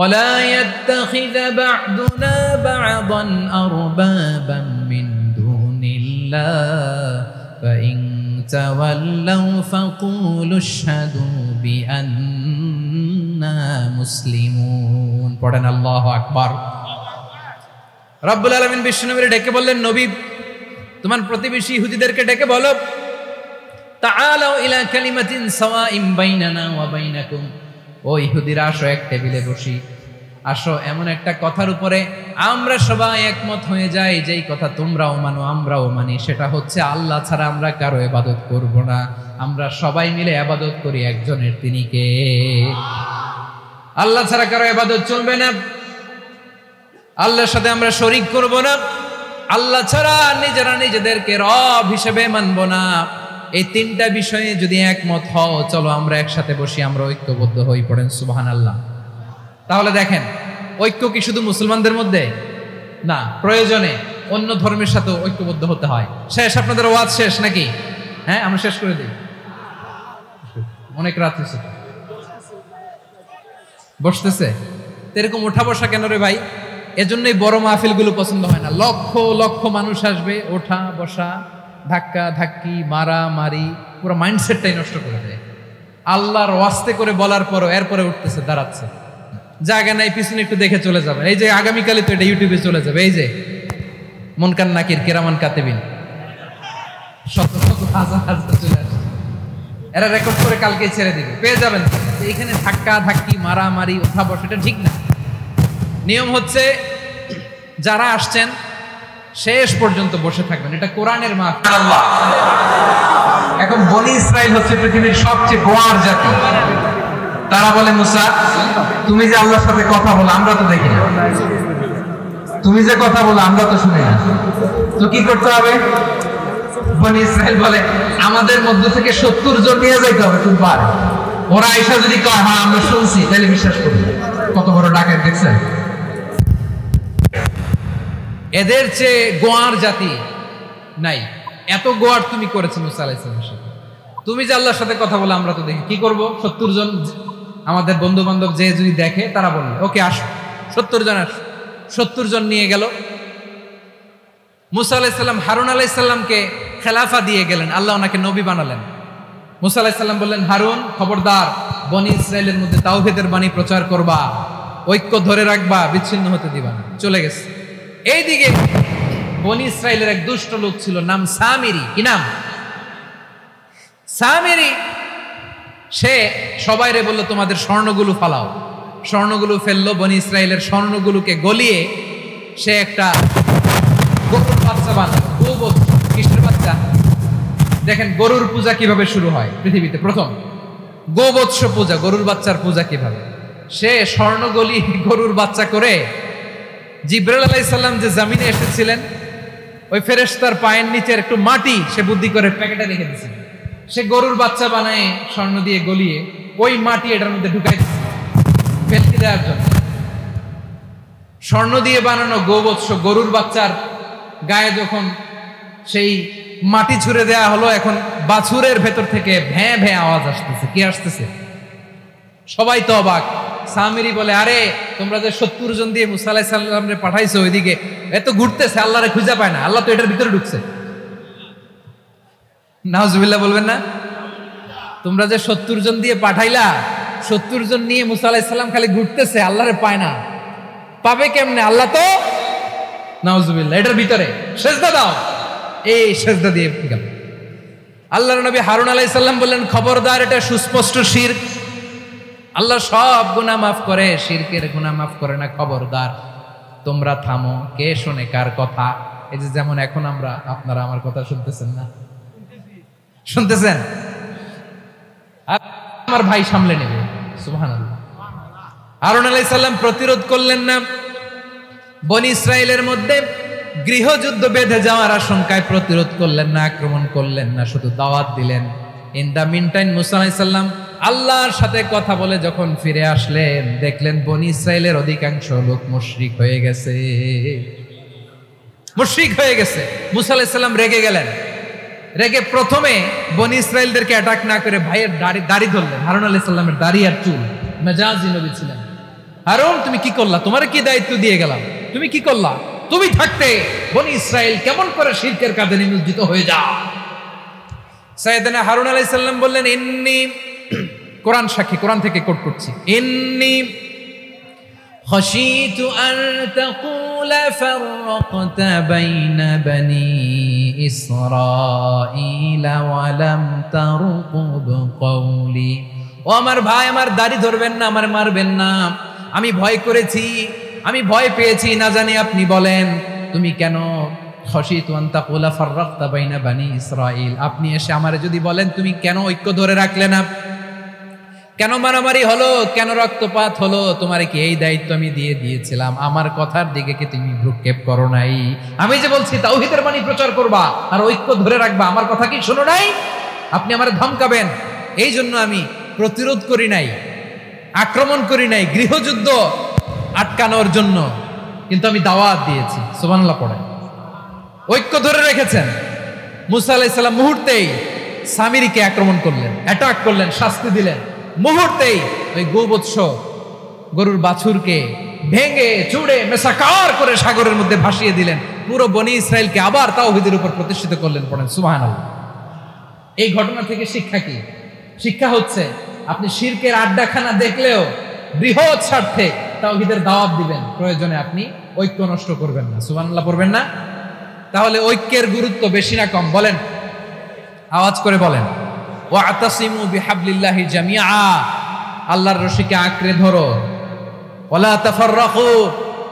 ولا يتخذ بعضنا بعضا أربابا من دون الله فإن تولوا فقولوا اشهدوا بأننا مسلمون। পড়েন আল্লাহু আকবার। রব্বুল আলামিন বিশ্বনবীকে ডেকে বললেন, নবী তোমার প্রতিবেশী ইহুদিদেরকে ডেকে বলো, তাআলাউ ইলা কালিমাতিন সাওয়াইন বাইনানা ওয়া বাইনাকুম, ও ইহুদিরা, আসো এক টেবিলে বসি, আসো এমন একটা কথার উপরে আমরা সবাই একমত হয়ে যাই, যেই কথা তোমরাও মানো আমরাও মানি, সেটা হচ্ছে আল্লাহ ছাড়া আমরা কারো ইবাদত করব না, আমরা সবাই মিলে ইবাদত করি একজনের, তিনি কে? আল্লাহ ছাড়া কারো ইবাদত চলবে না, আল্লাহর সাথে আমরা শরীক করব না, আল্লাহ ছাড়া নিজেরা নিজেদেরকে রব হিসেবে মানব না। এই তিনটা বিষয়ে যদি একমত হও, চলো আমরা একসাথে বসি, আমরা ঐক্যবদ্ধ হই। পড়েন সুবহানাল্লাহ। তাহলে দেখেন, ঐক্য কি শুধু মুসলমানদের মধ্যে না, প্রয়োজনে অন্য ধর্মের সাথে ঐক্যবদ্ধ হতে হয়। শেষ? আপনাদের ওয়াজ শেষ নাকি? হ্যাঁ, আমরা শেষ করে দিই, অনেক রাত হয়েছে। বসতেছে তো এরকম ওঠা বসা কেন রে ভাই? এজন্যই বড় মাহফিলগুলো পছন্দ হয় না। লক্ষ লক্ষ মানুষ আসবে, ওঠা বসা, ধাক্কা ধাক্কি, মারামারি, পুরো মাইন্ডসেটটাই নষ্ট করে দেয়। আল্লাহর ওয়াস্তে করে বলার পরও এরপরে উঠতেছে, দাঁড়াচ্ছে, জায়গা নাই, পিছনে একটু দেখে চলে যাবে। এই যে আগামীকালে তো এটা ইউটিউবে চলে যাবে, এই যে মুনকার নাকির কিরামান কাতিবিন, শত শত হাজার হাজার চলে আসে, এরা রেকর্ড করে কালকে ছেড়ে দিবে, পেয়ে যাবেন। এইখানে ধাক্কা ধাক্কি, মারামারি, ওঠা বসা, এটা ঠিক না। নিয়ম হচ্ছে যারা আসছেন শেষ পর্যন্ত বসে থাকবেন, এটা কোরআনের মাহফিল। এখন বনি ইসরাইল হচ্ছে পৃথিবীর সবচেয়ে গোয়ার জাতি। তারা বলে, মুসা তুমি যে আল্লাহর সাথে কথা বলো আমরা তো দেখি না, তুমি যে কথা বলো আমরা তো শুনি না, তো কি করতে হবে? বনি ইসরাইল বলে, আমাদের মধ্য থেকে 70 জন নিয়ে যাইতে হবে, তুমি পারো। ওরা আয়েশা যদি কয় হ্যাঁ আমরা শুনছি, তাহলে বিশ্বাস করি। কত বড় ডাকাত দেখছেন? এদের চেয়ে গোয়ার জাতি নাই। এত গোয়ার তুমি করেছো মুসা আলাইহিস সালামের সাথে। তুমি যে আল্লাহর সাথে কথা বলে আমরা তো দেখি, কি করব? 70 জন আমাদের বন্ধু বান্ধব যে যদি দেখে, তারা বলবে ওকে আসো, 70 জন আসো। 70 জন নিয়ে গেল। মুসা আলাইহিস সালাম হারুন আলাইহিস সালামকে খেলাফা দিয়ে গেলেন, আল্লাহ ওনাকে নবী বানালেন। মুসা আলাইহিস সালাম বললেন, হারুন খবরদার, বনি ইসরায়েলের মধ্যে তাওহীদের বাণী প্রচার করবা, ঐক্য ধরে রাখবা, বিচ্ছিন্ন হতে দিবা না। চলে গেছে। এইদিকে বনি ইসরায়েলের এক দুষ্ট লোক ছিল, নাম সামিরি। কি নাম? সামিরি। সে সবাইরে বলল, তোমাদের স্বর্ণগুলো ফালাও। স্বর্ণগুলো ফেললো, বনি ইসরায়েলের স্বর্ণগুলোকে গলিয়ে সে একটা গরুর বাচ্চা বানালো। কিসের বাচ্চা? দেখেন গরুর পূজা কিভাবে শুরু হয় পৃথিবীতে প্রথম, গোবৎস পূজা, গরুর বাচ্চার পূজা কিভাবে। সে স্বর্ণ গলি গরুর বাচ্চা করে, জিবরাইল আলাইহিস সালাম যে জমিনে এসেছিলেন, ওই ফেরেশতার পায়ের নিচের একটু মাটি সে বুদ্ধি করে প্যাকেটে রেখে দিয়েছিল। সে গরুর বাচ্চা বানায় স্বর্ণ দিয়ে গলিয়ে ওই মাটি এটার মধ্যে ঢুকাই দিচ্ছে ফেলতে দেওয়ার জন্য। স্বর্ণ দিয়ে বানানো গোবৎস গরুর বাচ্চার গায়ে যখন সেই মাটি ছুঁড়ে দেয়া হলো, এখন বাছুরের ভেতর থেকে ভ্যাঁ ভ্যাঁ আওয়াজ আসতেছে। কি আসতেছে? সবাই তো অবাক। সামিরি বলে, আরে তোমরা যে 70 জন দিয়ে মুসা আলাইহিস সালামরে পাঠাইছো, ওইদিকে এত ঘুরতেছে, আল্লাহরে খুঁজে পায় না, আল্লাহ তো এটার ভিতরে ঢুকছে। নাউজুবিল্লাহ বলবেন না? তোমরা যে 70 জন দিয়ে পাঠাইলা, 70 জন নিয়ে মুসা আলাইহিস সালাম খালি ঘুরতেছে, আল্লাহরে পায় না। পাবে কেমনে? আল্লাহ তো, নাউজুবিল্লাহ, এটার ভিতরে সেজদা দাও। এই সেজদা দিয়ে গেল। আল্লাহর নবী হারুন আলাইহিস সালাম বললেন, খবরদার, এটা সুস্পষ্ট শিরক। আল্লাহ সব গুনাহ মাফ করে, শিরকের গুনাহ মাফ করে না, খবরদার তোমরা থামো। কে শোনে কার কথা? এই যে যেমন এখন আপনারা আমার কথা শুনতেছেন না? শুনতেছেন? আমার ভাই সামলে নেবে। সুবহানাল্লাহ। হারুন আলাইহিস সালাম প্রতিরোধ করলেন না। বনি ইসরাইলের মধ্যে গৃহযুদ্ধ বেঁধে যাওয়ার আশঙ্কায় প্রতিরোধ করলেন না, আক্রমণ করলেন না, শুধু দাওয়াত দিলেন। ইন দা মিন টাইম মুসা আলাইহিস সালাম আল্লাহর সাথে কথা বলে যখন ফিরে আসলেন, দেখলেন বনি ইসরাইলের অধিকাংশ লোক মুশরিক হয়ে গেছে। মুশরিক হয়ে গেছে। মুসা আলাইহিস সালাম রেগে গেলেন। রেগে প্রথমে বনি ইসরাইলদেরকে অ্যাটাক না করে ভাইয়ের দাড়ি ধরলেন। হারুন আলাইহিস সালামের দাড়ি আর চুল। মেজাজি নবী ছিলেন। হারুন, তুমি কি করলা? তোমারে কি দায়িত্ব দিয়ে গেলাম? তুমি কি করলা? তুমি থাকতে বনি ইসরাইল কেমন করে শিরকের কাজে নিমজ্জিত হয়ে যাও? সাইয়েদনা হারুন আলাইহিস সালাম বললেন, ইন্নী, কোরআন সাক্ষী, কোরআন থেকে কোট করছি, ইন্নী খাশিতু আন তাকুলা ফাররাকতা বাইনা বনি ইসরাঈলা ওয়া লাম তারকুব কওলি। ও আমার ভাই, আমার দাড়ি ধরবেন না, আমার মারবেন না। আমি ভয় করেছি, আমি ভয় পেয়েছি, না জানি আপনি বলেন তুমি কেন খাশিতু আন তাকুলা ফাররাকতা বাইনা বনি ইসরাঈল, আপনি এসে আমারে যদি বলেন তুমি কেন ঐক্য ধরে রাখলে না, কেন মারামারি হলো, কেন রক্তপাত হলো, তোমারে কি এই দায়িত্ব আমি দিয়ে দিয়েছিলাম? আমার কথার দিকে কি তুমি ভ্রুক্ষেপ করো নাই? আমি যে বলছি তাওহীদের বাণী প্রচার করবা আর ঐক্য ধরে রাখবা, আমার কথা কি শোনো নাই? আপনি আমারে ধমকাবেন, এই জন্য আমি প্রতিরোধ করি নাই, আক্রমণ করি নাই, গৃহযুদ্ধ আটকানোর জন্য কিন্তু আমি দাওয়াত দিয়েছি। সুবহানাল্লাহ পড়ে। ঐক্য ধরে রেখেছেন। মুসা আলাইহিস সালাম মুহূর্তেই সামিরিকে আক্রমণ করলেন, অ্যাটাক করলেন, শাস্তি দিলেন। মুহূর্তেই ওই গোবৎস গরুর বাছুরকে ভেঙে চুড়ে মেসাকার করে সাগরের মধ্যে ভাসিয়ে দিলেন, পুরো বনি ইসরায়েলকে আবার তাওহীদের উপর প্রতিষ্ঠিত করলেন। পড়েন সুবহানাল্লাহ। এই ঘটনা থেকে শিক্ষা কি? শিক্ষা হচ্ছে আপনি শিরকের আড্ডাখানা দেখলেও বৃহৎ স্বার্থে তাওহীদের দাওয়াত দিবেন, প্রয়োজনে আপনি ঐক্য নষ্ট করবেন না। সুবহানাল্লাহ পড়বেন না? তাহলে ঐক্যের গুরুত্ব বেশি না কম বলেন? আওয়াজ করে বলেন। ওয়াতাসিমু বিহাবলিল্লাহি জামিআ, আল্লাহর রশিকে আঁকড়ে ধরো। ওয়ালা তাফাররাকু,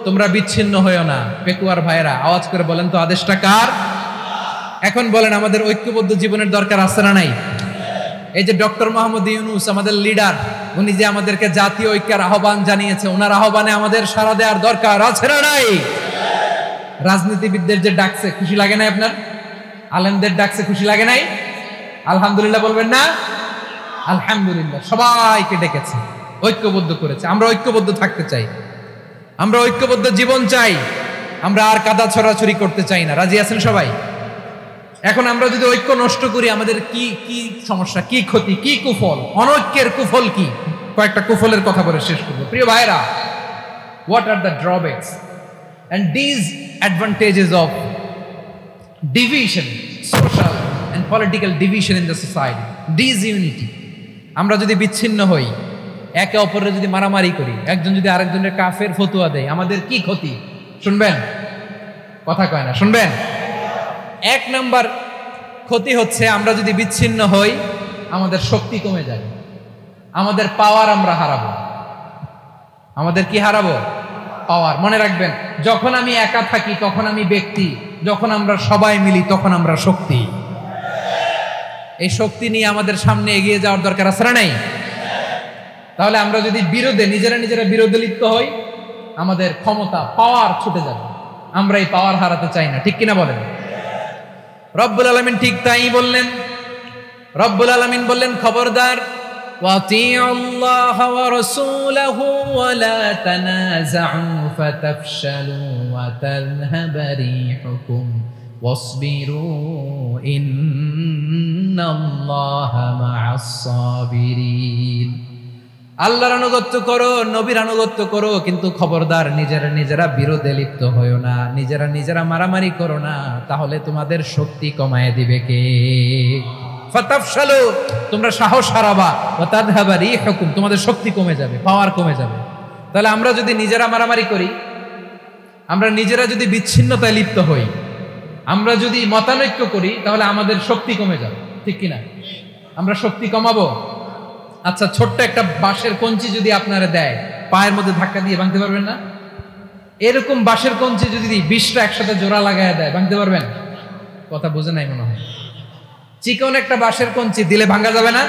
তোমরা বিচ্ছিন্ন হয়ো না। পেকুয়ার ভাইরা আওয়াজ করে বলেন তো আদেশটা কার? এখন বলেন আমাদের ঐক্যবদ্ধ জীবনের দরকার আছে না নাই? এই যে ডক্টর মোহাম্মদ ইউনূস আমাদের লিডার, উনি যে আমাদেরকে জাতীয় ঐক্যের আহ্বান জানিয়েছে, ওনার আহ্বানে আমাদের সাড়া দেওয়ার দরকার আছে না নাই? রাজনীতিবিদদের যে ডাকছে খুশি লাগে নাই আপনার? আলেমদের ডাকছে খুশি লাগে নাই? আলহামদুলিল্লাহ বলবেন না? আলহামদুলিল্লাহ, সবাইকে ডেকেছে, ঐক্যবদ্ধ করেছে। আমরা ঐক্যবদ্ধ থাকতে চাই, আমরা ঐক্যবদ্ধ জীবন চাই, আমরা আর কাদা ছড়াছড়ি করতে চাই না। রাজি আছেন সবাই? এখন আমরা যদি ঐক্য নষ্ট করি আমাদের কি কি সমস্যা, কি ক্ষতি, কি কুফল? অনৈক্যের কুফল কি? কয়েকটা কুফলের কথা বলে শেষ করবো। প্রিয় ভাইরা, what are the drawbacks and disadvantages of division, social and political division in the society, disunity? আমরা যদি বিচ্ছিন্ন হই, একে অপরের যদি মারামারি করি, একজন যদি আরেকজনের কাফের ফতুয়া দেয়, আমাদের কি ক্ষতি? শুনবেন? কথা কয় না, শুনবেন? এক নাম্বার ক্ষতি হচ্ছে আমরা যদি বিচ্ছিন্ন হই আমাদের শক্তি কমে যাবে, আমাদের পাওয়ার আমরা হারাবো। আমাদের কি হারাবো? পাওয়ার। মনে রাখবেন, যখন আমি একা থাকি তখন আমি ব্যক্তি, যখন আমরা সবাই মিলি তখন আমরা শক্তি। এই শক্তি নিয়ে আমাদের সামনে এগিয়ে যাওয়ার দরকার আছে না নাই? তাহলে আমরা যদি নিজেরা বিরোধে লিপ্ত হই, আমাদের ক্ষমতা, পাওয়ার ছুটে যাবে। আমরা এই পাওয়ার হারাতে চাই না, ঠিক কিনা বলেন? রব্বুল আলামিন ঠিক তাই বললেন। রব্বুল আলামিন বললেন, খবরদার, ওয়াতিউল্লাহ ওয়া রাসূলাহু ওয়া লা তানাযাউ ফাতাফশালু ওয়া তাযহাবা রিহুকুম ওয়াসবিরু ইন্নাল্লাহা মা'আস সাবিরিন। আল্লাহর আনুগত্য করো, নবীর আনুগত্য করো, কিন্তু খবরদার নিজেরা বিরোধে লিপ্ত হয়ো না, নিজেরা মারামারি করো না, তাহলে তোমাদের শক্তি কমায় দিবে কে? ফাতাফশালু, তোমরা সাহস হারাবা, ওয়া তাযহাবা রিহুকুম, তোমাদের শক্তি কমে যাবে, পাওয়ার কমে যাবে। তাহলে আমরা যদি নিজেরা মারামারি করি, আমরা নিজেরা যদি বিচ্ছিন্নতায় লিপ্ত হই, আমরা যদি মতানৈক্য করি, তাহলে আমাদের শক্তি কমে যাবে, ঠিক কিনা? আমরা শক্তি কমাবো। আচ্ছা, ছোট্ট একটা বাঁশের কঞ্চি যদি আপনারা দেয়, পায়ের মধ্যে ধাক্কা দিয়ে ভাঙতে পারবেন না? এরকম বাঁশের কঞ্চি যদি 20টা একসাথে জোড়া লাগায় দেয়, ভাঙতে পারবেন? কথা বুঝে নাই মনে হয়। চিকন একটা বাঁশের কঞ্চি দিলে ভাঙা যাবে না?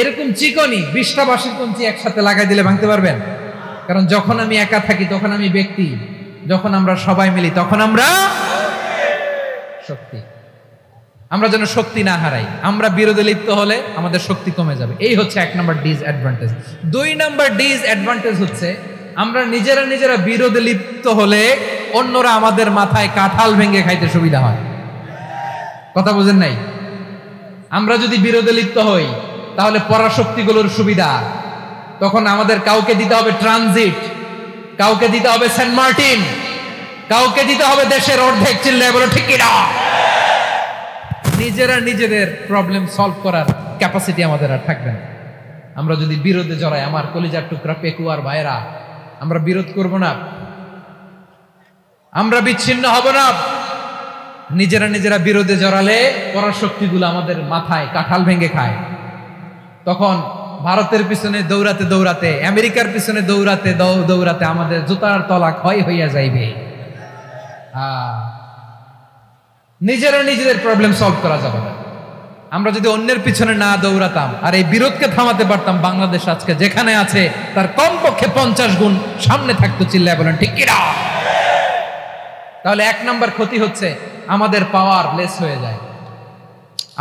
এরকম চিকনই 20টা বাঁশের কঞ্চি একসাথে লাগাই দিলে ভাঙতে পারবেন? কারণ যখন আমি একা থাকি তখন আমি ব্যক্তি, যখন আমরা সবাই মিলি তখন আমরা শক্তি। আমরা যেন শক্তি না হারাই। আমরা বিরোধে লিপ্ত হলে আমাদের শক্তি কমে যাবে। এই হচ্ছে 1 নম্বর ডিসঅ্যাডভান্টেজ। 2 নম্বর ডিসঅ্যাডভান্টেজ হচ্ছে আমরা নিজেরা বিরোধে লিপ্ত হলে অন্যরা আমাদের মাথায় কাঁঠাল ভেঙে খাইতে সুবিধা হয়। কথা বুঝেন নাই? আমরা যদি বিরোধে লিপ্ত হই তাহলে পরাশক্তিগুলোর সুবিধা, তখন আমাদের কাউকে দিতে হবে ট্রানজিট, কাউকে দিতে হবে সেন্ট মার্টিন, কাউকে দিতে হবে দেশের অর্ধেক। চিল্লায় বলো ঠিক কিনা? নিজেদের প্রবলেম সলভ করার ক্যাপাসিটি আমাদের আর থাকবে না। আমরা যদি বিরোধে জড়াই, আমার কলিজার টুকরা পেকুয়ার ভাইরা, আমরা বিরোধ করব না, আমরা বিচ্ছিন্ন হব না। নিজেরা বিরোধে জড়ালে পরাশক্তিগুলো আমাদের মাথায় কাঁঠাল ভেঙে খায়। তখন ভারতের পিছনে দৌড়াতে, আমেরিকার পিছনে দৌড়াতে আমাদের জুতার তলা ক্ষয় হইয়া যাইবে। নিজেদের প্রবলেম সলভ করা যাবে না। আমরা যদি অন্যের পিছনে না দৌড়াতাম আর এই বিরোধকে থামাতে পারতাম, বাংলাদেশ আজকে যেখানে আছে তার কমপক্ষে 50 গুণ সামনে থাকতো। চিল্লায় বলেন ঠিক কিনা? তাহলে 1 নম্বর ক্ষতি হচ্ছে আমাদের পাওয়ার লেস হয়ে যায়,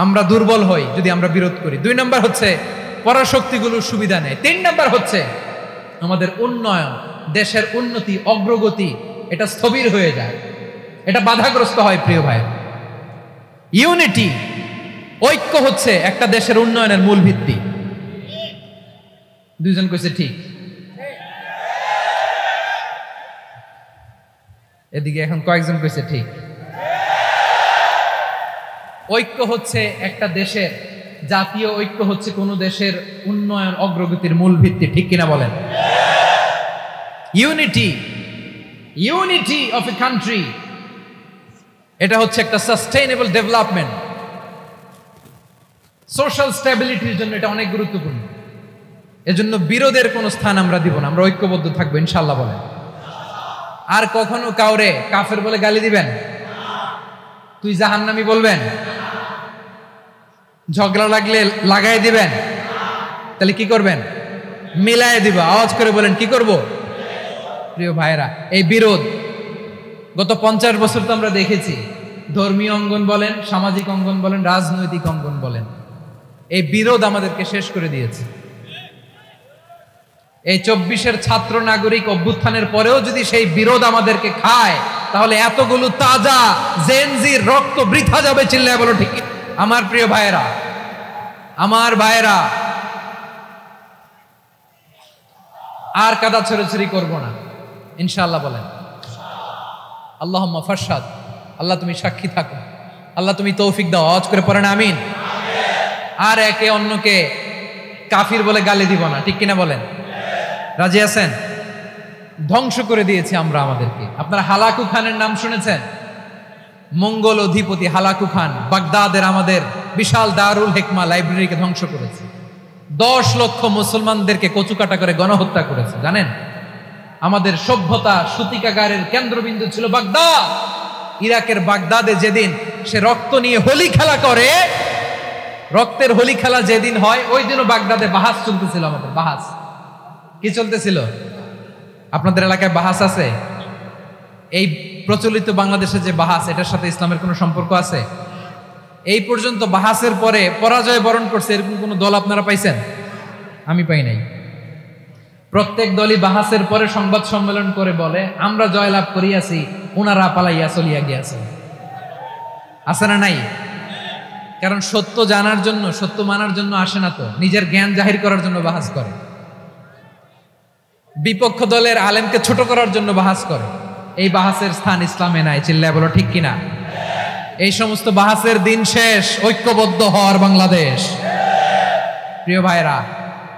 আমরা দুর্বল হই যদি আমরা বিরোধ করি। 2 নম্বর হচ্ছে পরাশক্তিগুলোর সুবিধা নেয়। 3 নম্বর হচ্ছে আমাদের উন্নয়ন, দেশের উন্নতি, অগ্রগতি, এটা স্থবির হয়ে যায়, এটা বাধাগ্রস্ত হয়। প্রিয় ভাই, ইউনিটি, ঐক্য হচ্ছে একটা দেশের উন্নয়নের মূল ভিত্তি। দুইজন কইছে ঠিক। এদিকে এখন কয়েকজন কইছে ঠিক। ঐক্য হচ্ছে একটা দেশের, জাতীয় ঐক্য হচ্ছে কোনো দেশের উন্নয়ন অগ্রগতির মূল ভিত্তি, ঠিক কিনা বলেন? ইউনিটি অফ এ কান্ট্রি, এটা হচ্ছে একটা সাস্টেইনেবল ডেভেলপমেন্ট, সোশ্যাল স্ট্যাবিলিটির জন্য এটা অনেক গুরুত্বপূর্ণ। এজন্য বিরোধের কোনো স্থান আমরা দিব না, আমরা ঐক্যবদ্ধ থাকবো ইনশাআল্লাহ বলেন। আর কখনো কাউরে কাফের বলে গালি দিবেন, তুই জাহান্নামী বলবেন, ঝগড়া লাগলে লাগাই দিবেন, তাহলে কি করবেন? মিলাই দিব। আওয়াজ করে বলেন কি করব? প্রিয় ভাইরা, এই বিরোধ গত 50 বছর তো আমরা দেখেছি, ধর্মীয় অঙ্গন বলেন, সামাজিক অঙ্গন বলেন, রাজনৈতিক অঙ্গন বলেন, এই বিরোধ আমাদেরকে শেষ করে দিয়েছে। এই 24-এর ছাত্র নাগরিক অভ্যুত্থানের পরেও যদি সেই বিরোধ আমাদেরকে খায়, তাহলে এতগুলো তাজা জেনজির রক্ত বৃথা যাবে। চিল্লায় বলো ঠিক। আমার প্রিয় ভাইয়েরা, আমার ভাইয়েরা, আর কাদা ছড়াছড়ি করবো না ইনশাআল্লাহ বলেন। আল্লাহুম্মা ফারশাদ, আল্লাহ তুমি সাক্ষী থাকো, আল্লাহ তুমি তৌফিক দাও। আওয়াজ করে পড়েন আমিন। আর একে অন্যকে কাফির বলে গালি দিব না, ঠিক কিনা বলেন? রাজি আছেন? ধ্বংস করে দিয়েছি আমরা আমাদেরকে। আপনারা হালাকু খানের নাম শুনেছেন? মঙ্গল অধিপতি হালাকু খান বাগদাদের আমাদের বিশাল দারুল হিকমা লাইব্রেরিকে ধ্বংস করেছে। 10 লক্ষ মুসলমানদেরকে কচুকাটা করে গণহত্যা করেছে। জানেন, আমাদের সভ্যতা সূতিকাগারের কেন্দ্রবিন্দু ছিল বাগদাদ। ইরাকের বাগদাদে যেদিন সে রক্ত নিয়ে হোলি খেলা করে, রক্তের হোলি খেলা যেদিন হয়, ওই দিনও বাগদাদে বাহাস চলতেছিল। আমাদের বাহাস কি চলতেছিল? আপনাদের এলাকায় বাহাস আছে? এই প্রচলিত বাংলাদেশে যে বাহাস, এটার সাথে ইসলামের কোনো সম্পর্ক আছে? এই পর্যন্ত বাহাসের পরে পরাজয় বরণ করছে এরকম কোন দল আপনারা পাইছেন? আমি পাই নাই। প্রত্যেক দলই বাহাসের পরে সংবাদ সম্মেলন করে বলে, আমরা জয়লাভ করিয়াছি, ওনারা পালাইয়া চলিয়া গিয়াছে। আছে না নাই? কারণ সত্য জানার জন্য, সত্য মানার জন্য আসে না তো, নিজের জ্ঞান জাহির করার জন্য বাহাস করে। বিপক্ষ দলের আলেমকে ছোট করার জন্য বাহাস করে। এই বাহাসের স্থান ইসলামে নাই। চিল্লায় বলো ঠিক কিনা? এই সমস্ত বাহাসের দিন শেষ। ঐক্যবদ্ধ হওয়ার বাংলাদেশ। প্রিয় ভাইরা,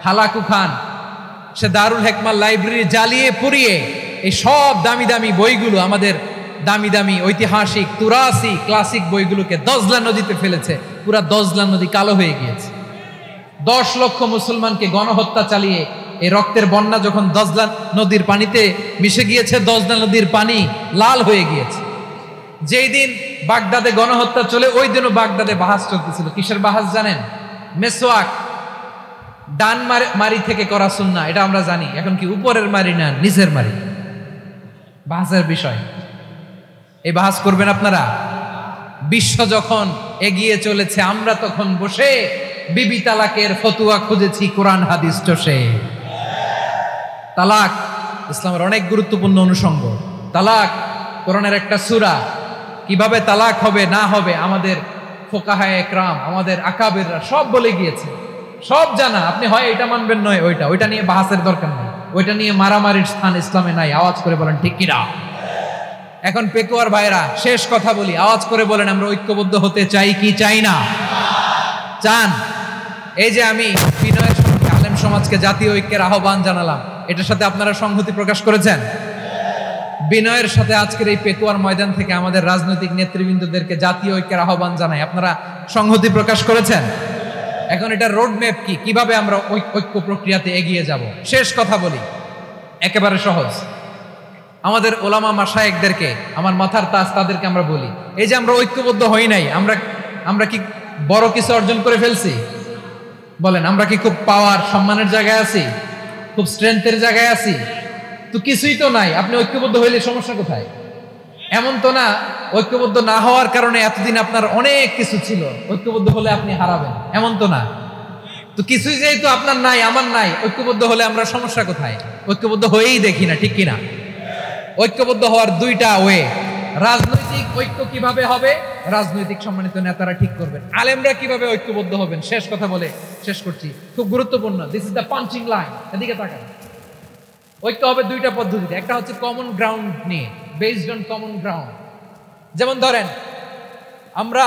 হালাকু খান সে দারুল হিকমা লাইব্রেরি জ্বালিয়ে পুড়িয়ে এই সব দামি দামি বইগুলো, আমাদের দামি দামি ঐতিহাসিক তুরাসি ক্লাসিক বইগুলোকে দজলা নদীতে ফেলেছে। পুরা দজলা নদী কালো হয়ে গিয়েছে। 10 লক্ষ মুসলমানকে গণহত্যা চালিয়ে এই রক্তের বন্যা যখন দজলা নদীর পানিতে মিশে গিয়েছে, দজলা নদীর পানি লাল হয়ে গিয়েছে। যেই দিন বাগদাদে গণহত্যা চলে, ওই দিনও বাগদাদে বাহাস চলতেছিল। কিসের বাহাস জানেন? মেসওয়াক, ডান মারি থেকে করা সুন্নাহ, এটা আমরা জানি। এখন কি উপরের মারি না নিচের মারি? বাহাসের বিষয়। এই বাহাস করবেন আপনারা? বিশ্ব যখন এগিয়ে চলেছে, আমরা তখন বসে বিবি তালাকের ফতুয়া খুঁজেছি কোরআন হাদিস চষে। তালাক ইসলামের অনেক গুরুত্বপূর্ণ অনুষঙ্গ। তালাক কোরআনের একটা সূরা। কিভাবে তালাক হবে না হবে আমাদের ফোকাহায়ে একরাম, আমাদের আকাবেররা সব বলে গিয়েছে, সব জানা। আপনি হয় এটা মানবেন, নয় ওইটা। ওইটা নিয়ে বাহাসের দরকার নেই, ওইটা নিয়ে মারামারির স্থান ইসলামে নাই। আওয়াজ করে বলেন ঠিক কিনা? এখন পেকুয়ার ভাইরা, শেষ কথা বলি, আওয়াজ করে বলেন আমরা ঐক্যবদ্ধ হতে চাই কি চাই না? চান? এই যে আমি বিনয়ের সঙ্গে আলেম সমাজকে জাতীয় ঐক্যের আহ্বান জানালাম, এটার সাথে আপনারা সংহতি প্রকাশ করেছেন? বিনয়ের সাথে আজকের এই পেকুয়ার ময়দান থেকে আমাদের রাজনৈতিক নেতৃবৃন্দদেরকে জাতীয় ঐক্যের আহ্বান জানাই, আপনারা সংহতি প্রকাশ করেছেন? এখন এটা রোড ম্যাপ কি, কিভাবে আমরা ঐক্য প্রক্রিয়াতে এগিয়ে যাব? শেষ কথা বলি, একেবারে সহজ। আমাদের ওলামা মাশায়েখদেরকে, আমার মাথার তাজ, তাদেরকে আমরা বলি, এই যে আমরা ঐক্যবদ্ধ হই নাই, আমরা কি বড় কিছু অর্জন করে ফেলছি? বলেন, আমরা কি খুব পাওয়ার সম্মানের জায়গায় আছি? খুব স্ট্রেংথের জায়গায় আছি? তো কিছুই তো নাই। আপনি ঐক্যবদ্ধ হইলে সমস্যা কোথায়? এমন তো না ঐক্যবদ্ধ না হওয়ার কারণে এতদিন আপনার অনেক কিছু ছিল, ঐক্যবদ্ধ হলে আপনি হারাবেন, এমন তো না। তো কিছুই যেহেতু আপনার নাই, আমার নাই, ঐক্যবদ্ধ হলে আমরা সমস্যা কোথায়? ঐক্যবদ্ধ হয়েই দেখি না, ঠিক কিনা? ঐক্যবদ্ধ হওয়ার দুইটা ওয়ে। রাজনৈতিক ঐক্য কিভাবে হবে? রাজনৈতিক সম্মানিত নেতারা ঠিক করবেন। আলেমরা কিভাবে ঐক্যবদ্ধ হবেন? শেষ কথা বলে শেষ করছি, খুব গুরুত্বপূর্ণ। This is the punching line. এদিকে তাকান। ঐক্য হবে দুইটা পদ্ধতিতে। একটা হচ্ছে কমন গ্রাউন্ড নিয়ে, বেসড অন কমন গ্রাউন্ড। যেমন ধরেন আমরা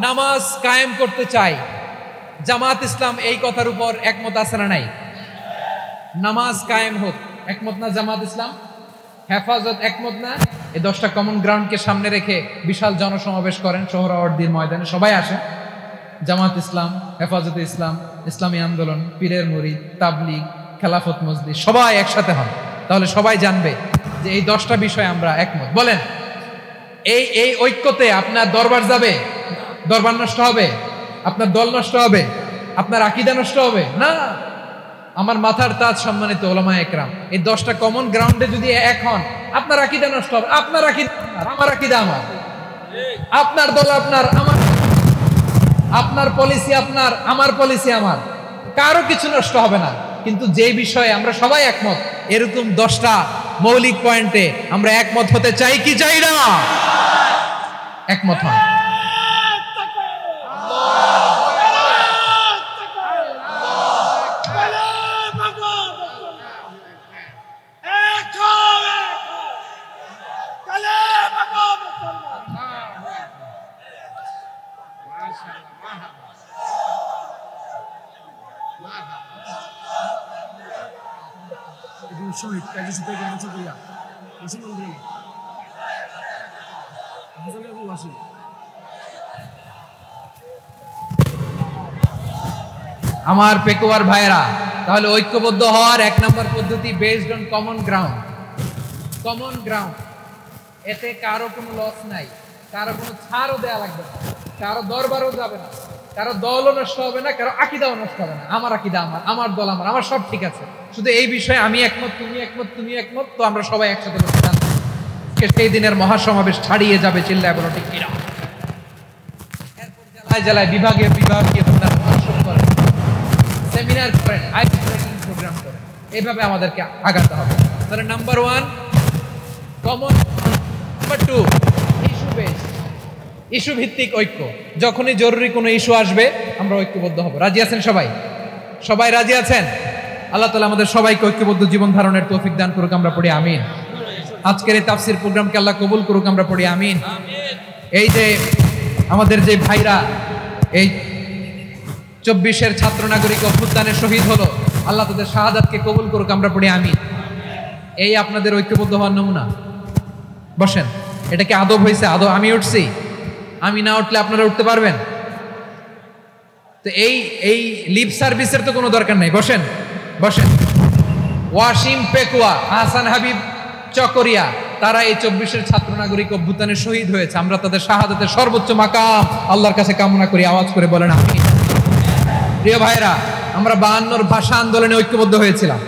নামাজ কায়েম করতে চাই, জামাত ইসলাম এই কথার উপর একমত আছে না নাই? নামাজ কায়েম হোক, একমত না জামাত ইসলাম? হেফাজত একমত না? এই 10টা কমন গ্রাউন্ডকে সামনে রেখে বিশাল জনসমাবেশ করেন সোহরাওয়ার্দীর ময়দানে, সবাই আসেন। জামাত ইসলাম, হেফাজতে ইসলাম, ইসলামী আন্দোলন, পীরের মুরিদ, তাবলীগ, খেলাফত মজলিস সবাই একসাথে হন, তাহলে সবাই জানবে যে এই 10টা বিষয়ে আমরা একমত। বলেন, এই ঐক্যতে আপনার দরবার যাবে? দরবার নষ্ট হবে? আপনার দল নষ্ট হবে? আপনার আকীদা নষ্ট হবে না? আমার মাথার তাজ সম্মানিত ওলামায়ে কেরাম, এই 10টা কমন গ্রাউন্ডে যদি এক হন, আপনার আকীদা নষ্ট হবে? আপনার আকীদা আমার আকীদা আমার, আপনার দল আপনার, আমার আপনার পলিসি আপনার, আমার পলিসি আমার, কারো কিছু নষ্ট হবে না। কিন্তু যে বিষয়ে আমরা সবাই একমত, এরকম 10টা মৌলিক পয়েন্টে আমরা একমত হতে চাই কি চাই না? একমত হন। শহীদ কাজী সুপার চকরিয়া মুসলমান আমার পেকুয়ার ভাইরা, তাহলে ঐক্যবদ্ধ হওয়ার 1 নম্বর পদ্ধতি based on common ground. Common ground, এতে কারো কোনো লস নাই, কারো কোনো ছাড়ও দেয়া লাগবে না, কারো দরবারও যাবে না, কারো দলও নষ্ট হবে না, কারো আকীদাও নষ্ট হবে না। আমার আকীদা আমার, আমার দল আমার, আমার সব ঠিক আছে। শুধু এই বিষয়ে আমি একমত, তুমি একমত, তুমি একমত, তো আমরা সবাই একসাথে বসে জানবো। সেই দিনের মহাসমাবেশ ছাড়িয়ে যাবে, চিল্লায় বলো ঠিক কিনা। এরপর জেলায় জেলায় বিভাগে বিভাগীয় পরামর্শ করেন, সেমিনার করেন, আইস ব্রেকিং প্রোগ্রাম করেন, এইভাবে আমাদেরকে আগাতে হবে। তাহলে number 1 common, number 2 issue base, issue ভিত্তিক ঐক্য। যখনই জরুরি কোনো ইস্যু আসবে আমরা ঐক্যবদ্ধ হব। রাজি আছেন সবাই? সবাই রাজি আছেন? আল্লাহ তাআলা আমাদের সবাইকে ঐক্যবদ্ধ জীবন ধারণের তৌফিক দান করুক, আমরা পড়ি আমিন। আজকের এই তাফসীর প্রোগ্রামকে আল্লাহ কবুল করুক, আমরা পড়ি আমিন। এই যে আমাদের যে ভাইরা এই 24-এর ছাত্র নাগরিক অভ্যুত্থানে শহীদ হলো, আল্লাহ তাদের শাহাদাতকে কবুল করুক, আমরা পড়ি আমিন। এই আপনাদের ঐক্যবদ্ধ হওয়ার নমুনা। বসেন, এটা কি আদব হয়েছে? আদব আমি উঠছি, আমি না উঠলে আপনারা উঠতে পারবেন? তো এই লিপ সার্ভিসের তো কোনো দরকার নেই। বসেন বসেন। ওয়াসিম পেকুয়া, আহসান হাবিব চকরিয়া, তারা এই 24-এর ছাত্র নাগরিক অভ্যুত্থানে শহীদ হয়েছে। আমরা তাদের শাহাদাতের সর্বোচ্চ মাকাম আল্লাহর কাছে কামনা করি। আওয়াজ করে বলেন আমিন। প্রিয় ভাইরা, আমরা 52-র ভাষা আন্দোলনে ঐক্যবদ্ধ হয়েছিলাম,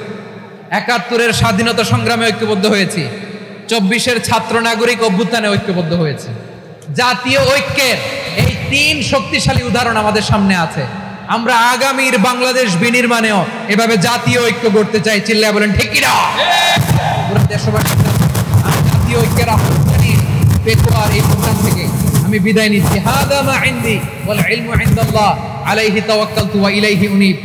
71-এর স্বাধীনতা সংগ্রামে ঐক্যবদ্ধ হয়েছি, 24-এর ছাত্র নাগরিক অভ্যুত্থানে ঐক্যবদ্ধ হয়েছে। জাতীয় ঐক্যের এই 3 শক্তিশালী উদাহরণ আমাদের সামনে আছে। আমরা আগামীর বাংলাদেশ বিনির্মাণেও এভাবে জাতীয় ঐক্য গড়তে চাই। চিল্লায় বলেন ঠিক কিনা? পুরো দেশবাসী, আমি জাতীয় ঐক্যের আহ্বান পেকুয়ার এই প্রোগ্রাম থেকে আমি বিদায় নিচ্ছি। হাদা মা ইনদি ওয়াল ইলমু ইনদাল্লাহ আলাইহি তাওয়াক্কালতু ওয়া ইলাইহি উনীব।